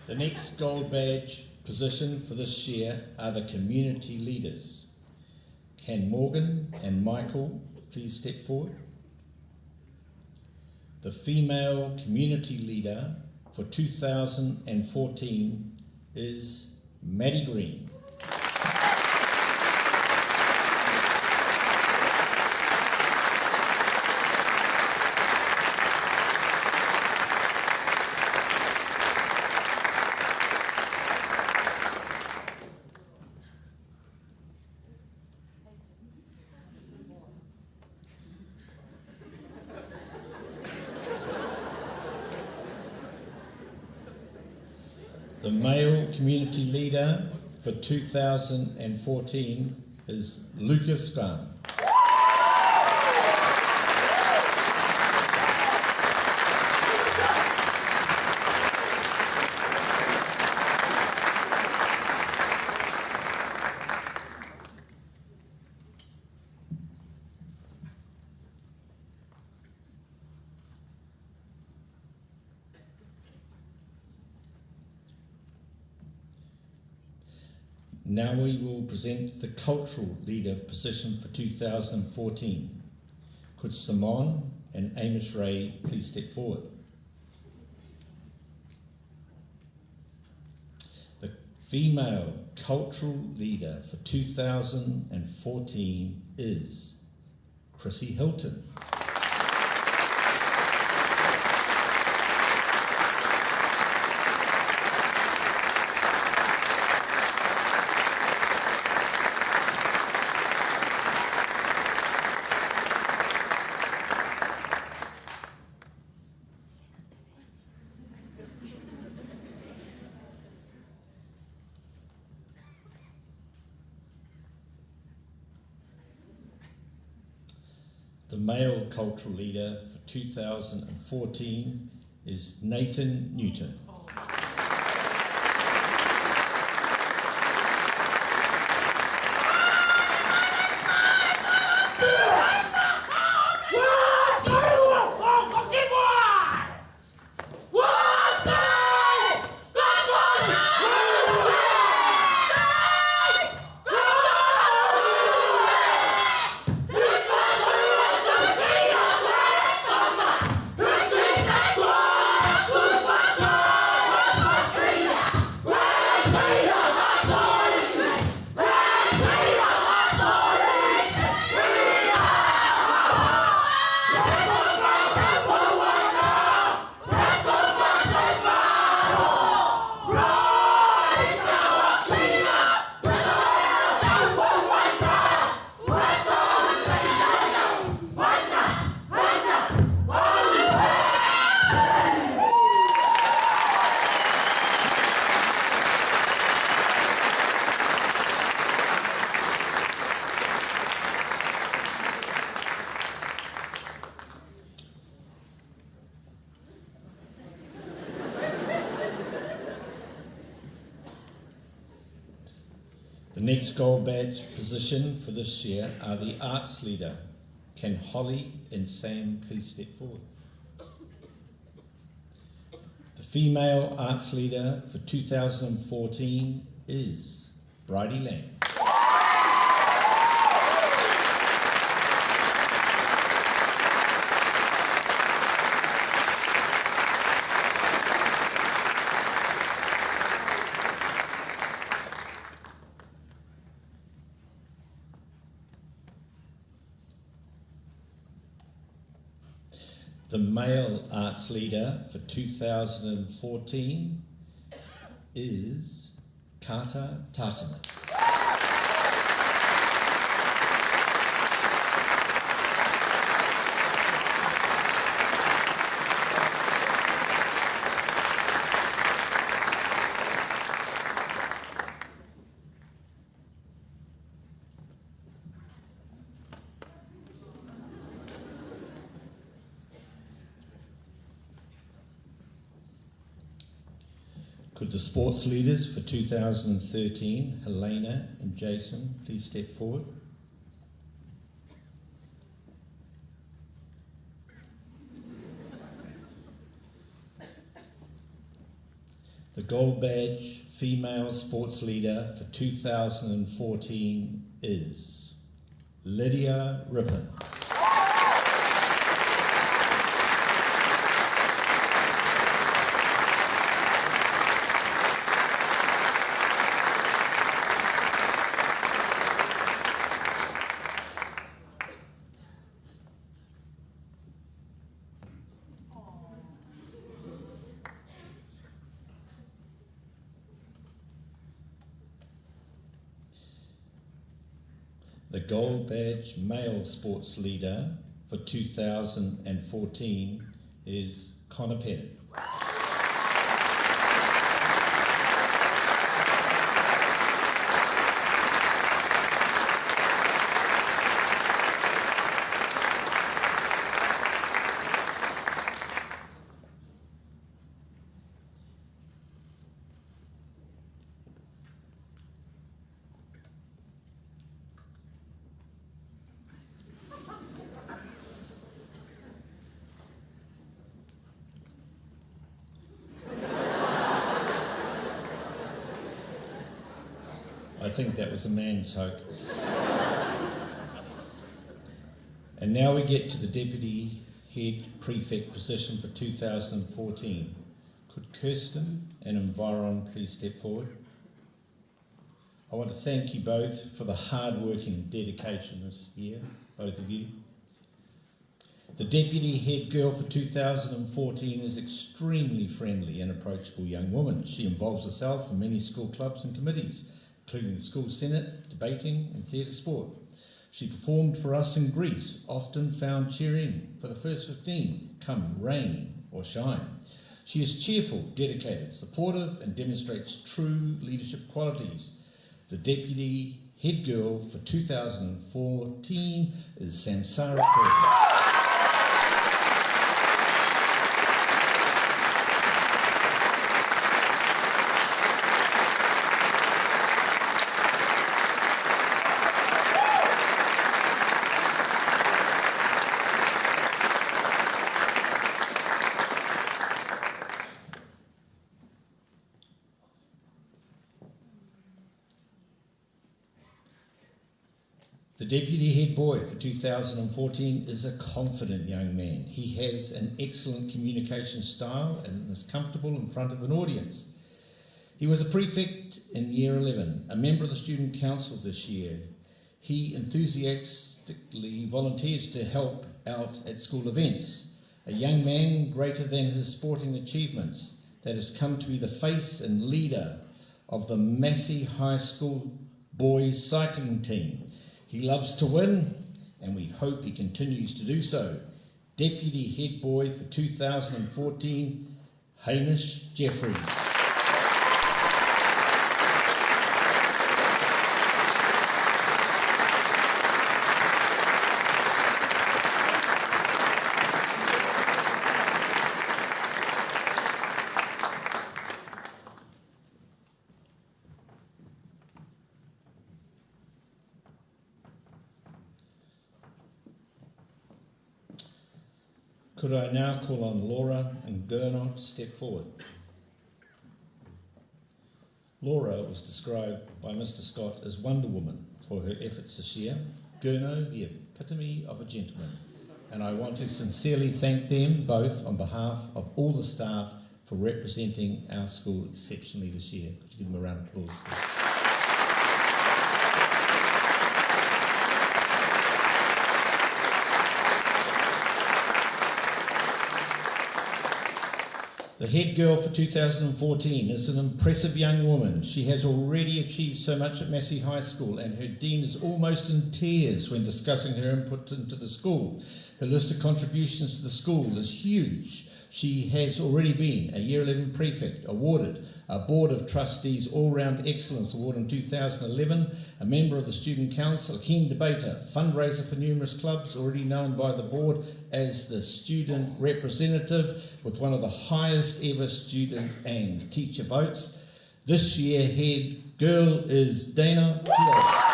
The next gold badge position for this year are the community leaders. Can Morgan and Michael please step forward? The female community leader for 2014 is Maddie Green. The male community leader for 2014 is Lucas Graham. Now we will present the cultural leader position for 2014. Could Simon and Amish Ray please step forward? The female cultural leader for 2014 is Chrissy Hilton. The male cultural leader for 2014 is Nathan Newton. next gold badge position for this year are the arts leader. Can Holly and Sam please step forward? The female arts leader for 2014 is Bridie Lang. The male arts leader for 2014 is Carter Tartaman. Could the sports leaders for 2013, Helena and Jason, please step forward? The gold badge female sports leader for 2014 is Lydia Rippon. The gold badge male sports leader for 2014 is Connor Penn. I think that was a man's hug. And now we get to the Deputy Head Prefect position for 2014. Could Kirsten and Environ please step forward? I want to thank you both for the hard work and dedication this year, both of you. The Deputy Head Girl for 2014 is extremely friendly and approachable young woman. She involves herself in many school clubs and committees, including the school senate, debating and theatre sport. She performed for us in Greece, often found cheering for the first 15, come rain or shine. She is cheerful, dedicated, supportive and demonstrates true leadership qualities. The Deputy Head Girl for 2014 is Samsara Puri. The Deputy Head Boy for 2014 is a confident young man. He has an excellent communication style and is comfortable in front of an audience. He was a prefect in Year 11, a member of the Student Council this year. He enthusiastically volunteers to help out at school events. A young man greater than his sporting achievements that has come to be the face and leader of the Massey High School boys cycling team. He loves to win, and we hope he continues to do so. Deputy Head Boy for 2014, Hamish Jeffries. Could I now call on Laura and Gurno to step forward? Laura was described by Mr. Scott as Wonder Woman for her efforts this year. Gurno, the epitome of a gentleman. And I want to sincerely thank them both on behalf of all the staff for representing our school exceptionally this year. Could you give them a round of applause, please? The head girl for 2014 is an impressive young woman. She has already achieved so much at Massey High School, and her dean is almost in tears when discussing her input into the school. Her list of contributions to the school is huge. She has already been a Year 11 prefect, awarded a Board of Trustees All-Round Excellence Award in 2011, a member of the Student Council, a keen debater, fundraiser for numerous clubs, already known by the board as the student representative, with one of the highest ever student and teacher votes. This year, head girl is Dana Gill.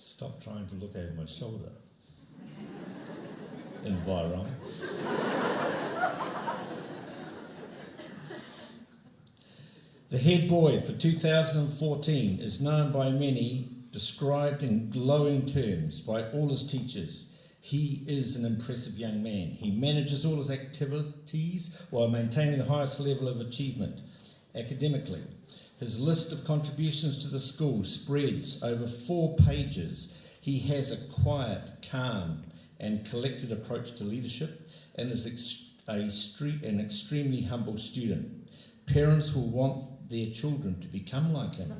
Stop trying to look over my shoulder. Environ. The head boy for 2014 is known by many, described in glowing terms by all his teachers. He is an impressive young man. He manages all his activities while maintaining the highest level of achievement academically. His list of contributions to the school spreads over 4 pages. He has a quiet, calm, and collected approach to leadership and is an extremely humble student. Parents will want their children to become like him.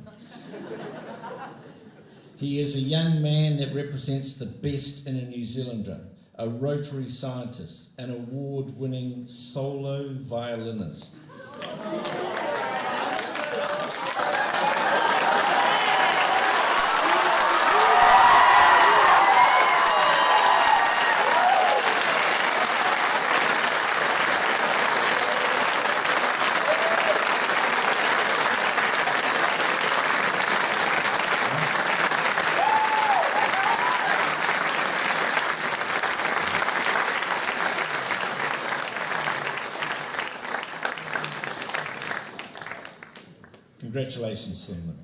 He is a young man that represents the best in a New Zealander, a Rotary scientist, an award-winning solo violinist. Congratulations, Simon.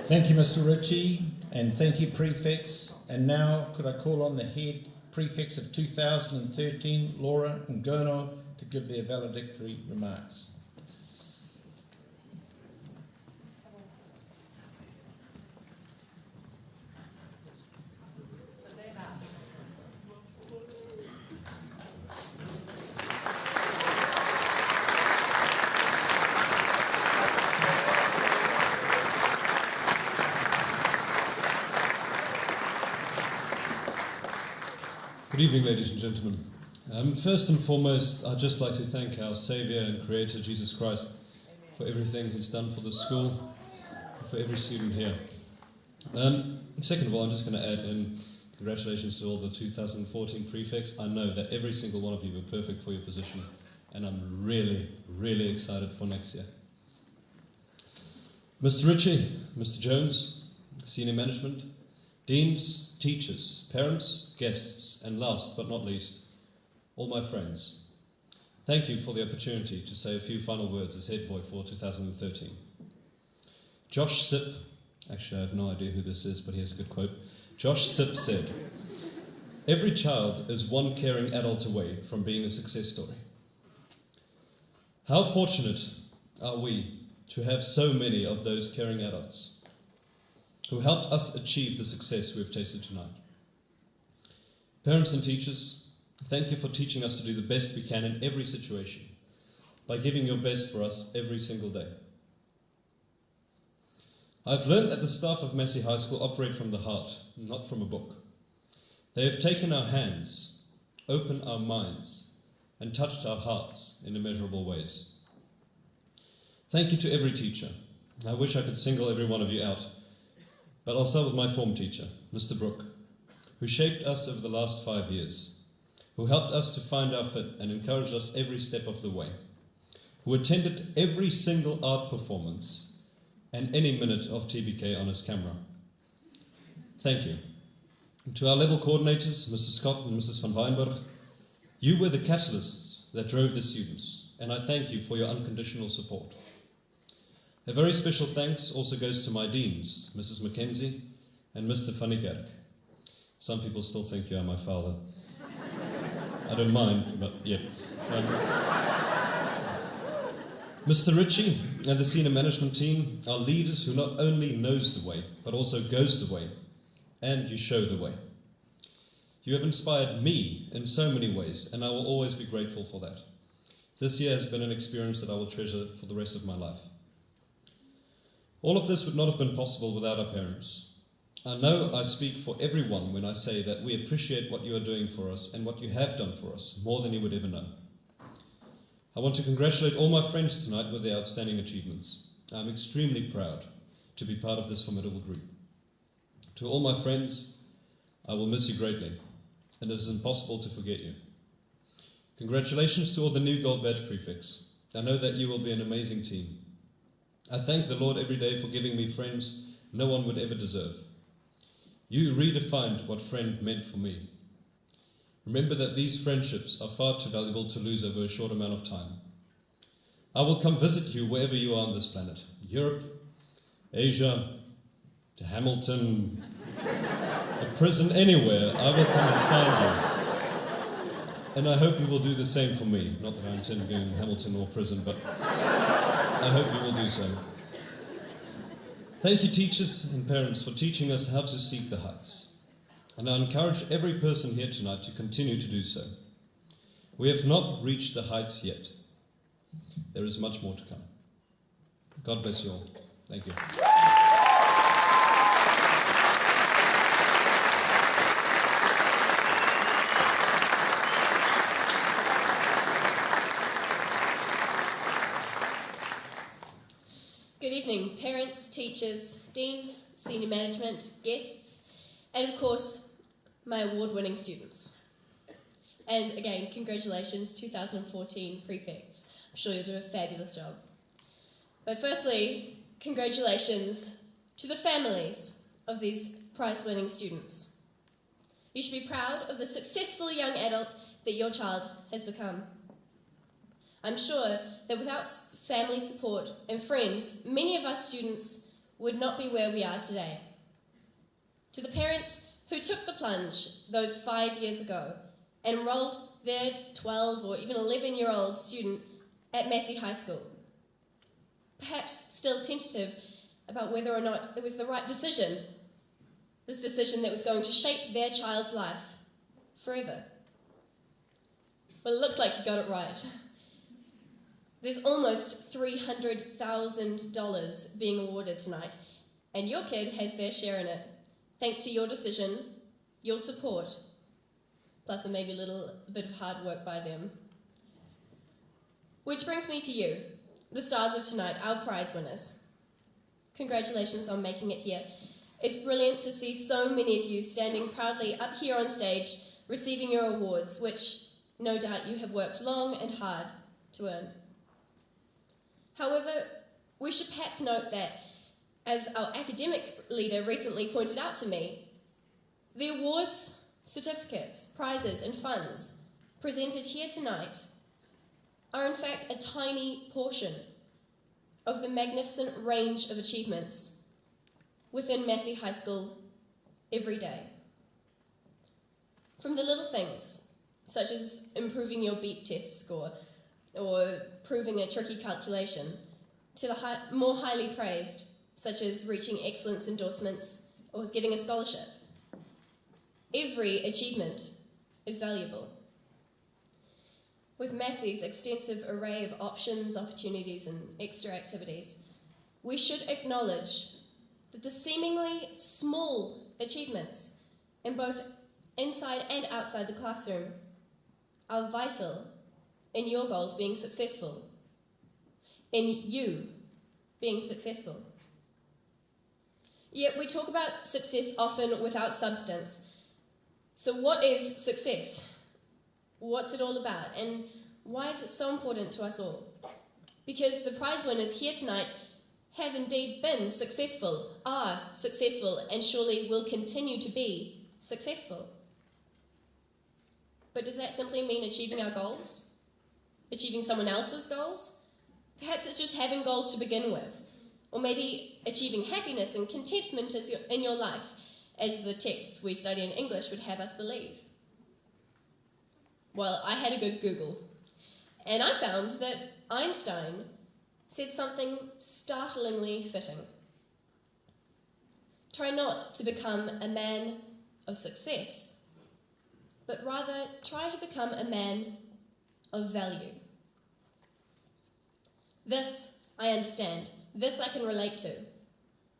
Thank you, Mr. Ritchie, and thank you, prefects. And now, could I call on the head prefects of 2013, Laura and Gono, to give their valedictory remarks. Good evening, ladies and gentlemen. First and foremost, I'd just like to thank our Saviour and Creator, Jesus Christ, for everything He's done for the school and for every student here. Second of all, I'm just going to add in congratulations to all the 2014 prefects. I know that every single one of you were perfect for your position, and I'm really, really excited for next year. Mr. Ritchie, Mr. Jones, senior management, deans, teachers, parents, guests, and last but not least, all my friends. Thank you for the opportunity to say a few final words as head boy for 2013. Josh Sipp, actually I have no idea who this is, but here's a good quote. Josh Sipp said, "Every child is one caring adult away from being a success story." How fortunate are we to have so many of those caring adults who helped us achieve the success we've tasted tonight. Parents and teachers, thank you for teaching us to do the best we can in every situation by giving your best for us every single day. I've learned that the staff of Massey High School operate from the heart, not from a book. They have taken our hands, opened our minds, and touched our hearts in immeasurable ways. Thank you to every teacher. I wish I could single every one of you out, but I'll start with my form teacher, Mr. Brooke, who shaped us over the last 5 years, who helped us to find our fit and encouraged us every step of the way, who attended every single art performance and any minute of TBK on his camera. Thank you. And to our level coordinators, Mrs. Scott and Mrs. van Weinberg, you were the catalysts that drove the students, and I thank you for your unconditional support. A very special thanks also goes to my deans, Mrs. Mackenzie and Mr. Van Niekerk. Some people still think you are my father. I don't mind, but yeah. Mr. Ritchie and the senior management team are leaders who not only knows the way, but also goes the way, and you show the way. You have inspired me in so many ways, and I will always be grateful for that. This year has been an experience that I will treasure for the rest of my life. All of this would not have been possible without our parents. I know I speak for everyone when I say that we appreciate what you are doing for us and what you have done for us more than you would ever know. I want to congratulate all my friends tonight with their outstanding achievements. I'm extremely proud to be part of this formidable group. To all my friends, I will miss you greatly, and it is impossible to forget you. Congratulations to all the new Gold Badge prefects. I know that you will be an amazing team. I thank the Lord every day for giving me friends no one would ever deserve. You redefined what friend meant for me. Remember that these friendships are far too valuable to lose over a short amount of time. I will come visit you wherever you are on this planet. Europe, Asia, to Hamilton, a prison, anywhere. I will come and find you. And I hope you will do the same for me. Not that I intend going to Hamilton or prison, but I hope you will do so. Thank you, teachers and parents, for teaching us how to seek the heights. And I encourage every person here tonight to continue to do so. We have not reached the heights yet. There is much more to come. God bless you all. Thank you. Good evening, parents, teachers, deans, senior management, guests, and of course, my award-winning students. And again, congratulations, 2014 prefects. I'm sure you'll do a fabulous job. But firstly, congratulations to the families of these prize-winning students. You should be proud of the successful young adult that your child has become. I'm sure that without family support and friends, many of us students would not be where we are today. To the parents who took the plunge those 5 years ago and enrolled their 12 or even 11-year-old student at Massey High School, perhaps still tentative about whether or not it was the right decision, this decision that was going to shape their child's life forever. Well, it looks like you got it right. There's almost $300,000 being awarded tonight, and your kid has their share in it, thanks to your decision, your support, plus maybe a little bit of hard work by them. Which brings me to you, the stars of tonight, our prize winners. Congratulations on making it here. It's brilliant to see so many of you standing proudly up here on stage, receiving your awards, which no doubt you have worked long and hard to earn. However, we should perhaps note that, as our academic leader recently pointed out to me, the awards, certificates, prizes and funds presented here tonight are in fact a tiny portion of the magnificent range of achievements within Massey High School every day. From the little things, such as improving your beep test score or proving a tricky calculation, to the more highly praised, such as reaching excellence endorsements or getting a scholarship. Every achievement is valuable. With Massey's extensive array of options, opportunities, and extra activities, we should acknowledge that the seemingly small achievements in both inside and outside the classroom are vital in your goals being successful, in you being successful. Yet we talk about success often without substance. So what is success? What's it all about? And why is it so important to us all? Because the prize winners here tonight have indeed been successful, are successful, and surely will continue to be successful. But does that simply mean achieving our goals? Achieving someone else's goals? Perhaps it's just having goals to begin with. Or maybe achieving happiness and contentment in your life, as the texts we study in English would have us believe. Well, I had a good Google, and I found that Einstein said something startlingly fitting. Try not to become a man of success, but rather try to become a man of value. This I understand. This I can relate to.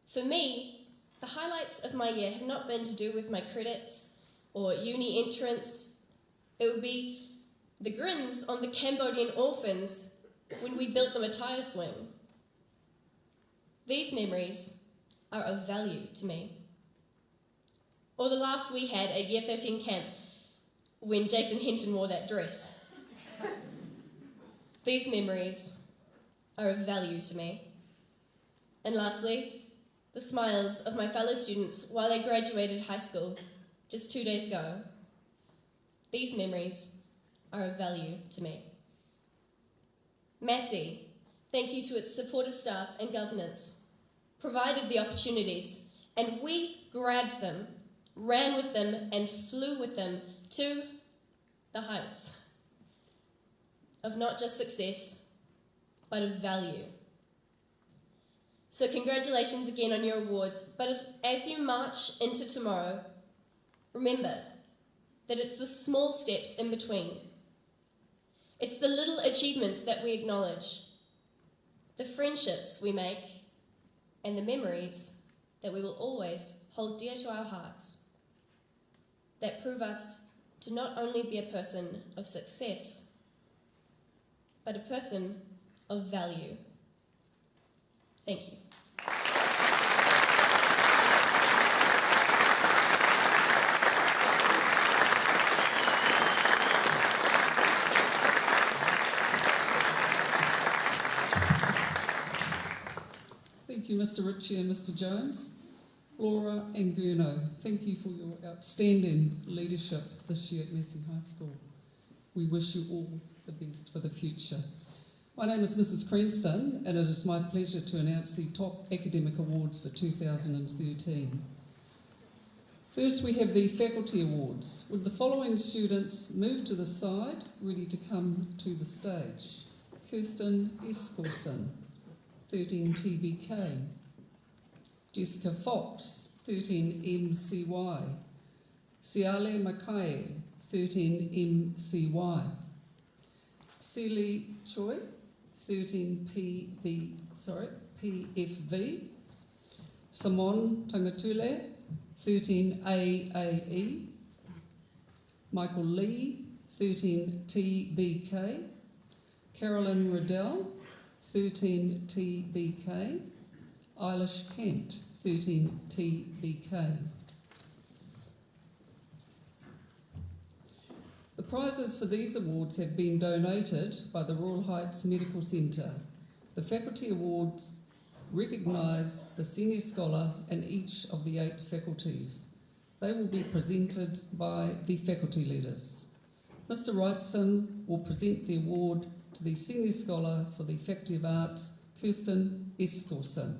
For me, the highlights of my year have not been to do with my credits or uni entrance. It would be the grins on the Cambodian orphans when we built them a tyre swing. These memories are of value to me. Or the laughs we had at Year 13 camp when Jason Hinton wore that dress. These memories are of value to me. And lastly, the smiles of my fellow students while they graduated high school just 2 days ago. These memories are of value to me. Massey, thank you to its supportive staff and governance, provided the opportunities, and we grabbed them, ran with them, and flew with them to the heights of not just success, but of value. So congratulations again on your awards, but as you march into tomorrow, remember that it's the small steps in between. It's the little achievements that we acknowledge, the friendships we make, and the memories that we will always hold dear to our hearts, that prove us to not only be a person of success, but a person of value. Thank you. Thank you, Mr. Ritchie and Mr. Jones. Laura and Gurno, thank you for your outstanding leadership this year at Massey High School. We wish you all the best for the future. My name is Mrs. Cranston, and it is my pleasure to announce the top academic awards for 2013. First, we have the Faculty Awards. Would the following students move to the side, ready to come to the stage? Kirsten Eskelson, 13 TBK. Jessica Fox, 13 MCY. Siale Makai, 13 MCY. Celie Choi, 13 PFV. Simon Tangatule, 13 AAE. Michael Lee, 13 TBK. Carolyn Riddell, 13 TBK. Eilish Kent, 13 TBK. The prizes for these awards have been donated by the Royal Heights Medical Centre. The Faculty Awards recognise the senior scholar in each of the 8 faculties. They will be presented by the faculty leaders. Mr. Wrightson will present the award to the senior scholar for the Faculty of Arts, Kirsten Eskelson.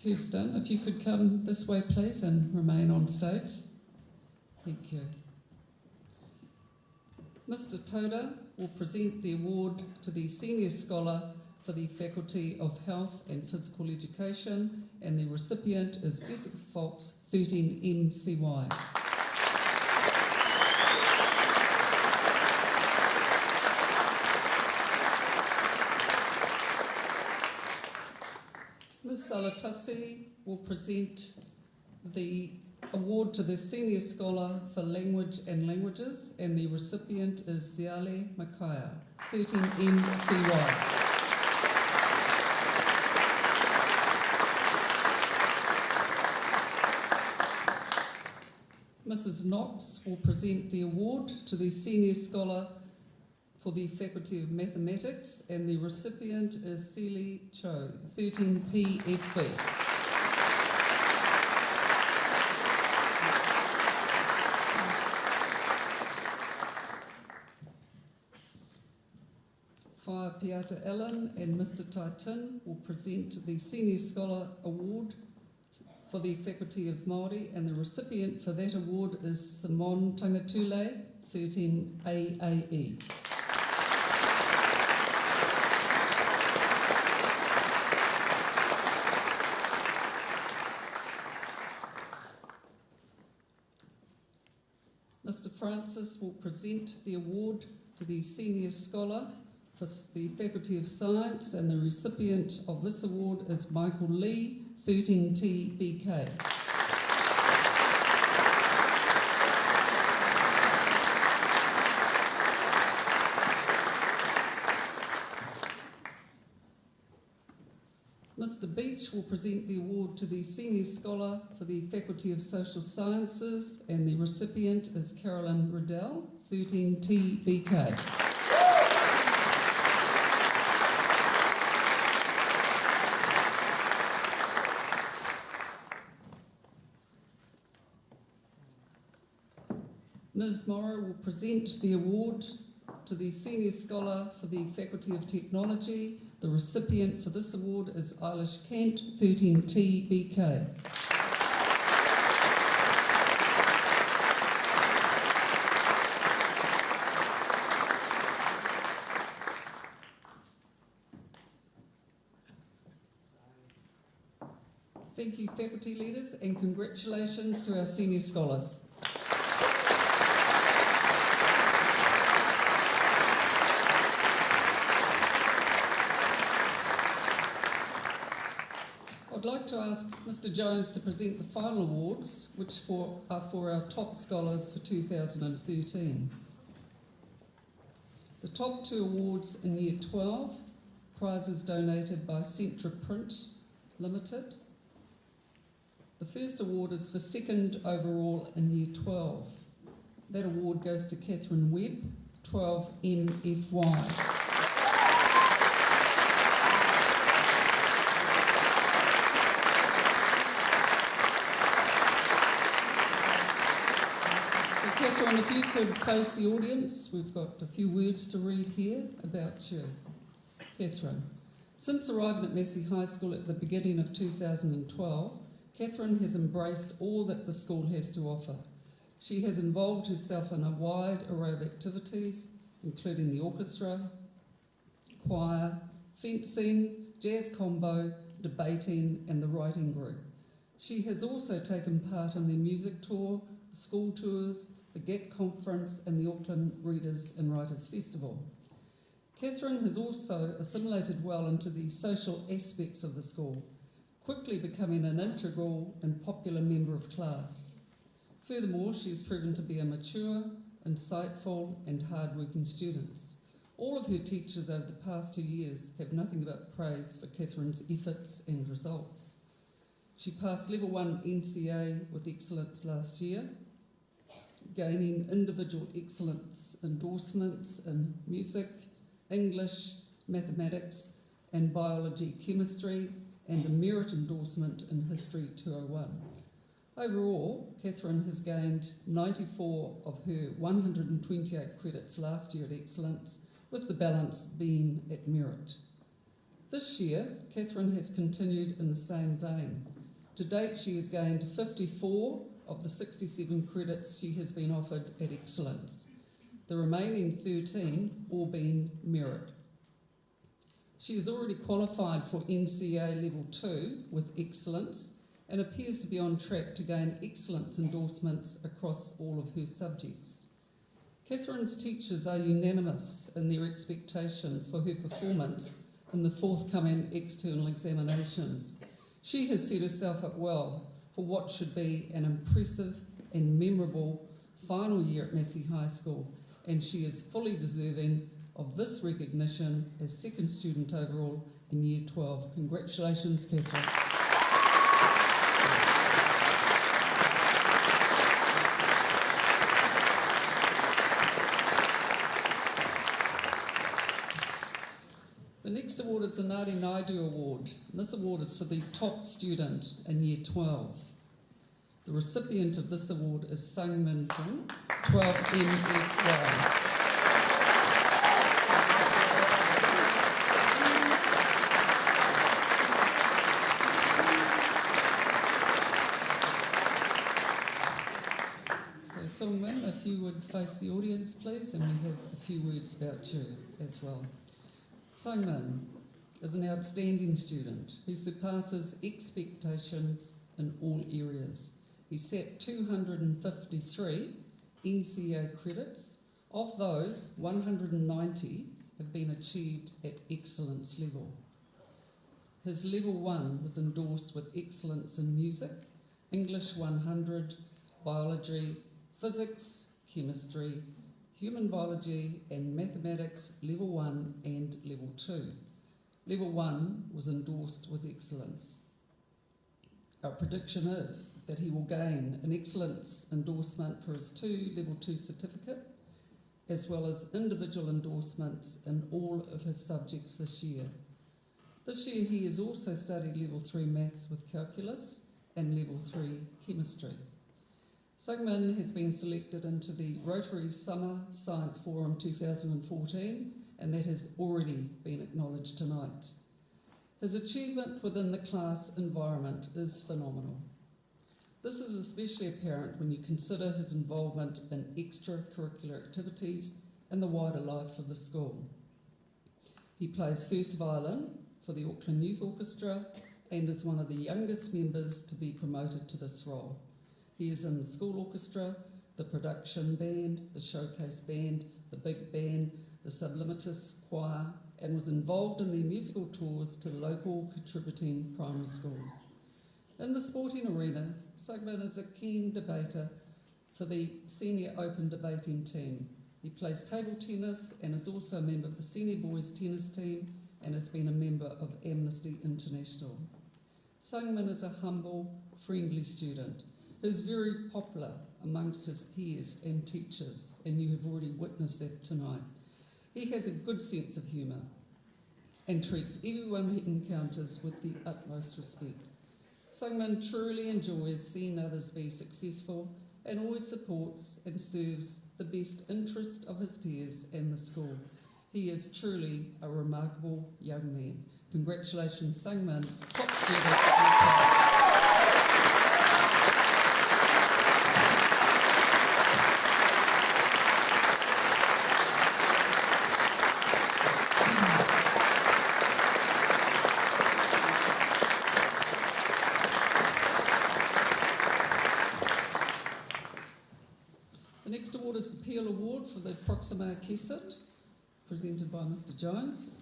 Kirsten, if you could come this way, please, and remain on stage. Thank you. Mr. Toda will present the award to the Senior Scholar for the Faculty of Health and Physical Education, and the recipient is Jessica Fox, 13 MCY. Ms. Salatasi will present the award to the Senior Scholar for Language and Languages, and the recipient is Ziale Makaya, 13 MCY. Mrs. Knox will present the award to the Senior Scholar for the Faculty of Mathematics, and the recipient is Celie Cho, 13 PFB. Whaia Piata Allen and Mr. Taitin will present the Senior Scholar Award for the Faculty of Māori, and the recipient for that award is Simon Tangatule, 13 AAE. Mr. Francis will present the award to the Senior Scholar for the Faculty of Science, and the recipient of this award is Michael Lee, 13 TBK. Mr. Beach will present the award to the Senior Scholar for the Faculty of Social Sciences, and the recipient is Carolyn Riddell, 13 TBK. Ms. Morrow will present the award to the Senior Scholar for the Faculty of Technology. The recipient for this award is Eilish Kent, 13 TBK. Thank you, faculty leaders, and congratulations to our senior scholars. I'd like to ask Mr. Jones to present the final awards, which are for our top scholars for 2013. The top 2 awards in Year 12, prizes donated by Centra Print Limited. The first award is for second overall in Year 12. That award goes to Catherine Webb, 12 MFY. Catherine, if you could face the audience, we've got a few words to read here about you. Catherine. Since arriving at Massey High School at the beginning of 2012, Catherine has embraced all that the school has to offer. She has involved herself in a wide array of activities, including the orchestra, choir, fencing, jazz combo, debating and the writing group. She has also taken part in the music tour, the school tours, the GET conference and the Auckland Readers and Writers Festival. Catherine has also assimilated well into the social aspects of the school, quickly becoming an integral and popular member of class. Furthermore, she has proven to be a mature, insightful and hard-working student. All of her teachers over the past 2 years have nothing but praise for Catherine's efforts and results. She passed Level 1 NCA with excellence last year, gaining individual excellence endorsements in music, English, mathematics and biology, chemistry, and a merit endorsement in History 201. Overall, Catherine has gained 94 of her 128 credits last year at excellence, with the balance being at merit. This year, Catherine has continued in the same vein. To date, she has gained 54 of the 67 credits she has been offered at excellence, the remaining 13 all being merit. She has already qualified for NCA Level 2 with excellence and appears to be on track to gain excellence endorsements across all of her subjects. Catherine's teachers are unanimous in their expectations for her performance in the forthcoming external examinations. She has set herself up well for what should be an impressive and memorable final year at Massey High School, and she is fully deserving of this recognition as second student overall in Year 12. Congratulations, Catherine. The next award is the Ngāti Naidu Award. This award is for the top student in Year 12. The recipient of this award is Sangmin Pung, 12MFY. So Sangmin, if you would face the audience please, and we have a few words about you as well. Sangmin is an outstanding student who surpasses expectations in all areas. He set 253 NCA credits. Of those, 190 have been achieved at excellence level. His Level 1 was endorsed with excellence in music, English 100, biology, physics, chemistry, human biology and mathematics Level 1 and Level 2. Level 1 was endorsed with excellence. Our prediction is that he will gain an excellence endorsement for his Level 2 certificate, as well as individual endorsements in all of his subjects this year. This year he has also studied Level 3 maths with calculus and Level 3 chemistry. Sangmin has been selected into the Rotary Summer Science Forum 2014, and that has already been acknowledged tonight. His achievement within the class environment is phenomenal. This is especially apparent when you consider his involvement in extracurricular activities and the wider life of the school. He plays first violin for the Auckland Youth Orchestra and is one of the youngest members to be promoted to this role. He is in the school orchestra, the production band, the showcase band, the big band, the sublimatus choir, and was involved in the musical tours to local contributing primary schools. In the sporting arena, Sangmin is a keen debater for the Senior Open debating team. He plays table tennis and is also a member of the Senior Boys tennis team and has been a member of Amnesty International. Sangmin is a humble, friendly student who is very popular amongst his peers and teachers, and you have already witnessed that tonight. He has a good sense of humour and treats everyone he encounters with the utmost respect. Sangmin truly enjoys seeing others be successful and always supports and serves the best interest of his peers and the school. He is truly a remarkable young man. Congratulations, Sangman, top student. The next award is the Peel Award for the Proxima Kessid, presented by Mr. Jones.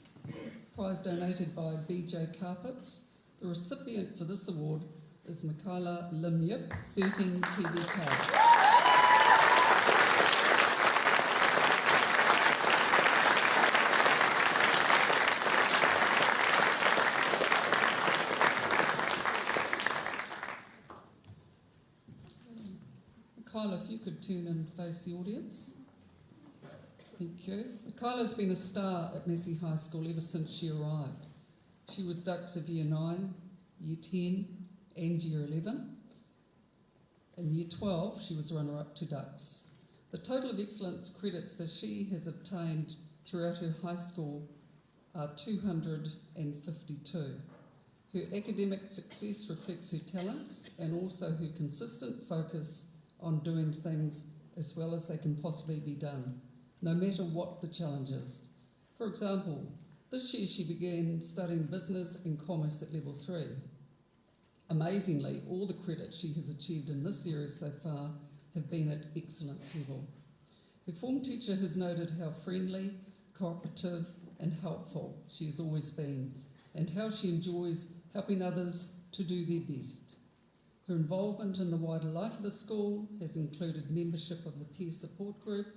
Prize donated by BJ Carpets. The recipient for this award is Michaela Lim Yip, 13 TBK. Michaela, if you could turn and face the audience. Thank you. Michaela's been a star at Massey High School ever since she arrived. She was Dux of Year 9, Year 10 and Year 11. In Year 12, she was runner-up to Dux. The total of excellence credits that she has obtained throughout her high school are 252. Her academic success reflects her talents and also her consistent focus on doing things as well as they can possibly be done, no matter what the challenges. For example, this year she began studying business and commerce at level 3. Amazingly, all the credits she has achieved in this area so far have been at excellence level. Her form teacher has noted how friendly, cooperative and helpful she has always been, and how she enjoys helping others to do their best. Her involvement in the wider life of the school has included membership of the Peer Support Group,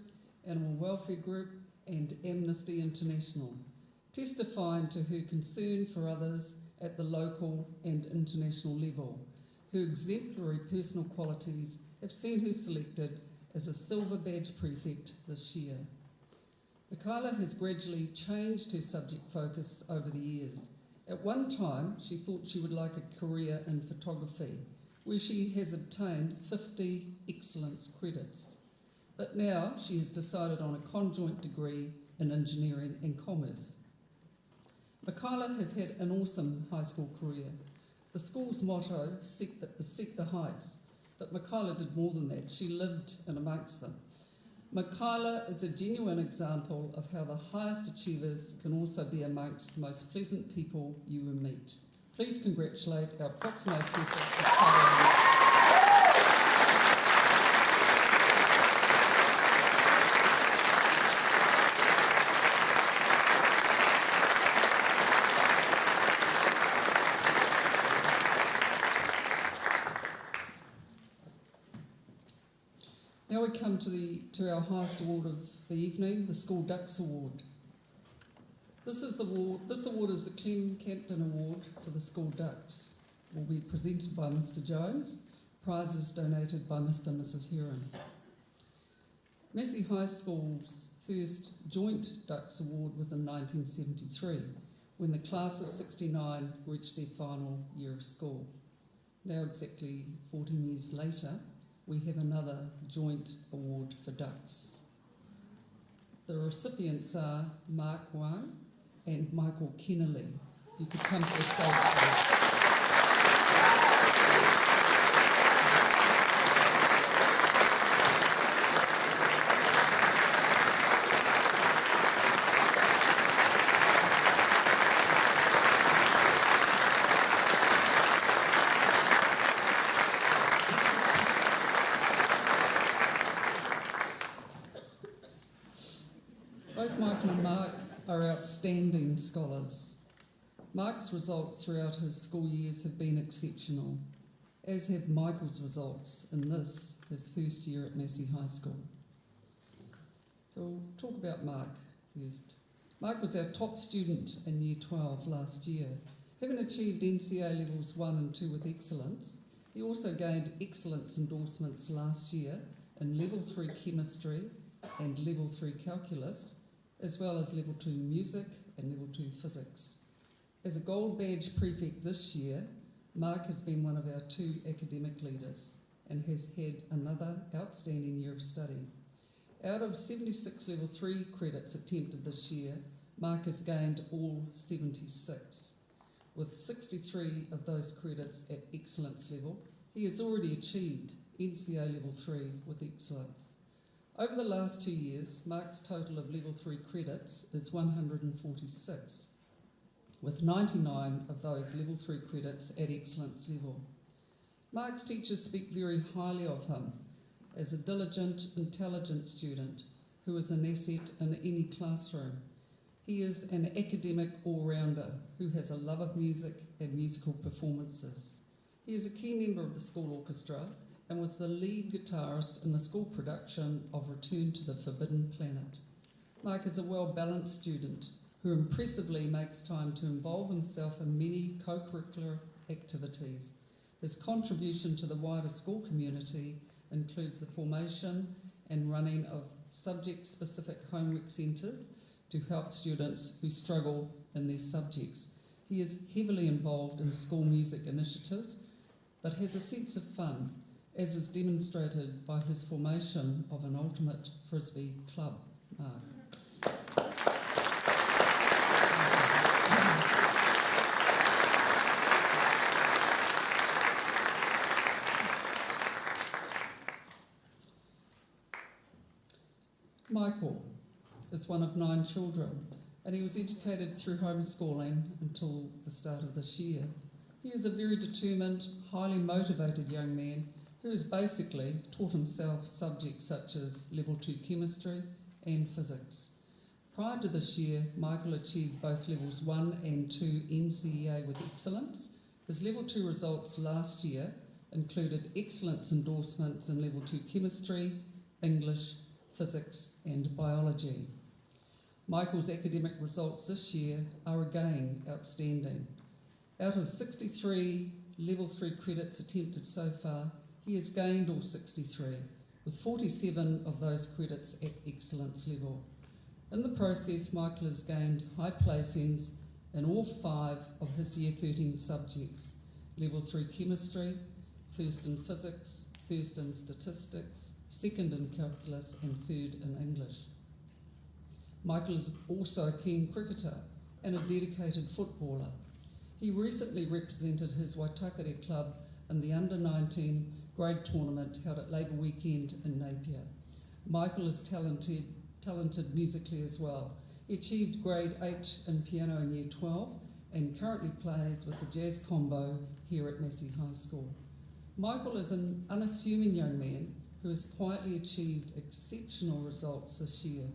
Animal Welfare Group and Amnesty International, testifying to her concern for others at the local and international level. Her exemplary personal qualities have seen her selected as a Silver Badge Prefect this year. Michaela has gradually changed her subject focus over the years. At one time, she thought she would like a career in photography, where she has obtained 50 excellence credits. But now she has decided on a conjoint degree in engineering and commerce. Michaela has had an awesome high school career. The school's motto is set the heights, but Michaela did more than that. She lived in amongst them. Michaela is a genuine example of how the highest achievers can also be amongst the most pleasant people you will meet. Please congratulate our Proxima Kessid. Now we come to our highest award of the evening, the School Dux Award. This award is the Clem Campton Award for the School Dux. It will be presented by Mr. Jones. Prizes donated by Mr. and Mrs. Heron. Massey High School's first joint Dux Award was in 1973, when the class of 69 reached their final year of school. Now, exactly 14 years later, we have another joint award for Dux. The recipients are Mark Wang and Michael Kennelly. If you could come to the stage, please. Both Michael and Mark are outstanding scholars. Mark's results throughout his school years have been exceptional, as have Michael's results in this, his first year at Massey High School. So we'll talk about Mark first. Mark was our top student in Year 12 last year. Having achieved NCA Levels 1 and 2 with excellence, he also gained excellence endorsements last year in Level 3 Chemistry and Level 3 Calculus, as well as Level 2 Music and Level 2 Physics. As a Gold Badge Prefect this year, Mark has been one of our 2 academic leaders, and has had another outstanding year of study. Out of 76 Level 3 credits attempted this year, Mark has gained all 76. With 63 of those credits at excellence level, he has already achieved NCA Level 3 with excellence. Over the last 2 years, Mark's total of Level 3 credits is 146, with 99 of those Level 3 credits at excellence level. Mark's teachers speak very highly of him as a diligent, intelligent student who is an asset in any classroom. He is an academic all-rounder who has a love of music and musical performances. He is a key member of the school orchestra and was the lead guitarist in the school production of Return to the Forbidden Planet. Mark is a well-balanced student who impressively makes time to involve himself in many co-curricular activities. His contribution to the wider school community includes the formation and running of subject-specific homework centres to help students who struggle in their subjects. He is heavily involved in school music initiatives, but has a sense of fun, as is demonstrated by his formation of an ultimate frisbee club. Mark. Michael is one of 9 children, and he was educated through homeschooling until the start of this year. He is a very determined, highly motivated young man who has basically taught himself subjects such as Level 2 chemistry and physics. Prior to this year, Michael achieved both Levels 1 and 2 NCEA with excellence. His Level 2 results last year included excellence endorsements in Level 2 chemistry, English, physics and biology. Michael's academic results this year are again outstanding. Out of 63 Level 3 credits attempted so far, he has gained all 63, with 47 of those credits at excellence level. In the process, Michael has gained high placings in all 5 of his Year 13 subjects: Level 3 chemistry, first in physics, first in statistics, second in calculus and third in English. Michael is also a keen cricketer and a dedicated footballer. He recently represented his Waitakere club in the Under-19 grade tournament held at Labour Weekend in Napier. Michael is talented musically as well. He achieved grade 8 in piano in Year 12 and currently plays with the jazz combo here at Massey High School. Michael is an unassuming young man who has quietly achieved exceptional results this year.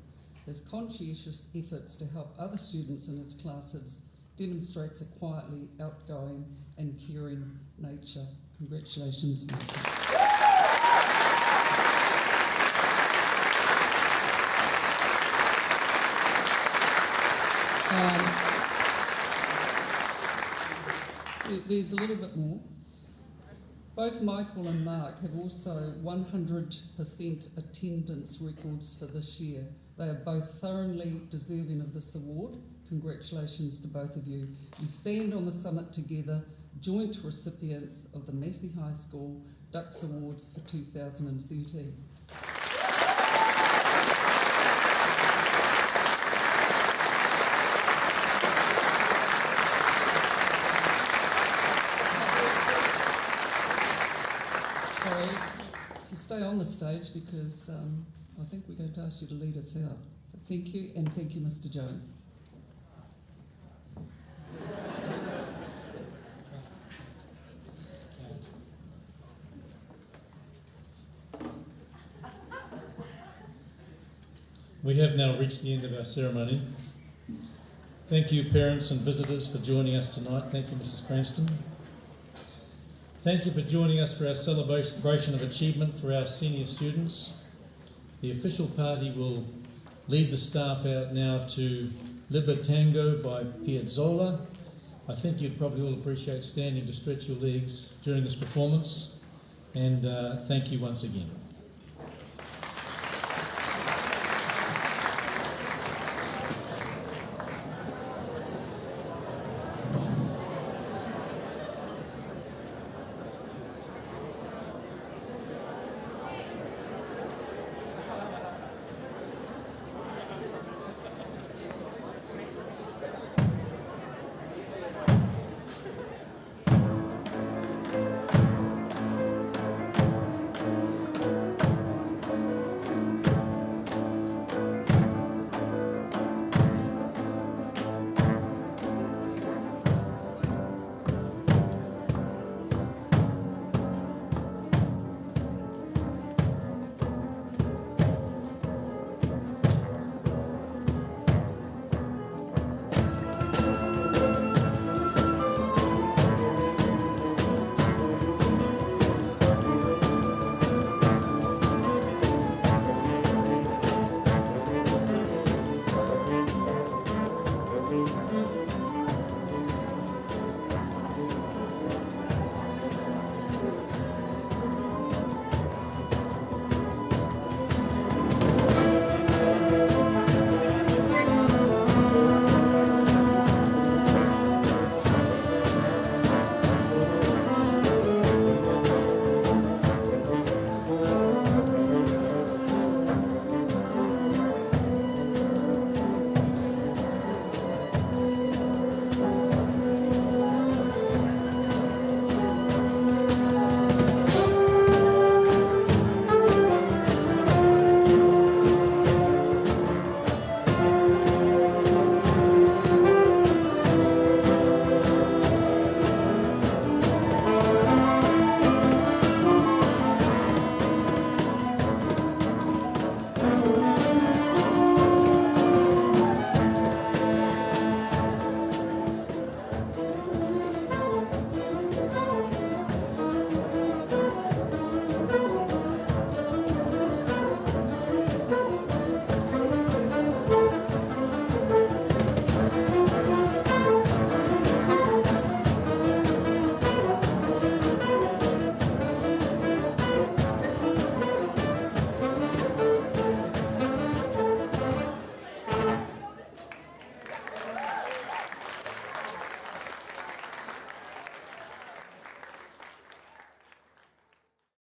His conscientious efforts to help other students in his classes demonstrates a quietly outgoing and caring nature. Congratulations, Michael. There's a little bit more. Both Michael and Mark have also 100% attendance records for this year. They are both thoroughly deserving of this award. Congratulations to both of you. You stand on the summit together, joint recipients of the Massey High School Dux Awards for 2013. Stay on the stage because I think we're going to ask you to lead us out. So thank you, and thank you, Mr. Jones. We have now reached the end of our ceremony. Thank you, parents and visitors, for joining us tonight. Thank you, Mrs. Cranston. Thank you for joining us for our celebration of achievement for our senior students. The official party will lead the staff out now to Libertango by Piazzolla. I think you'd probably all appreciate standing to stretch your legs during this performance. And thank you once again.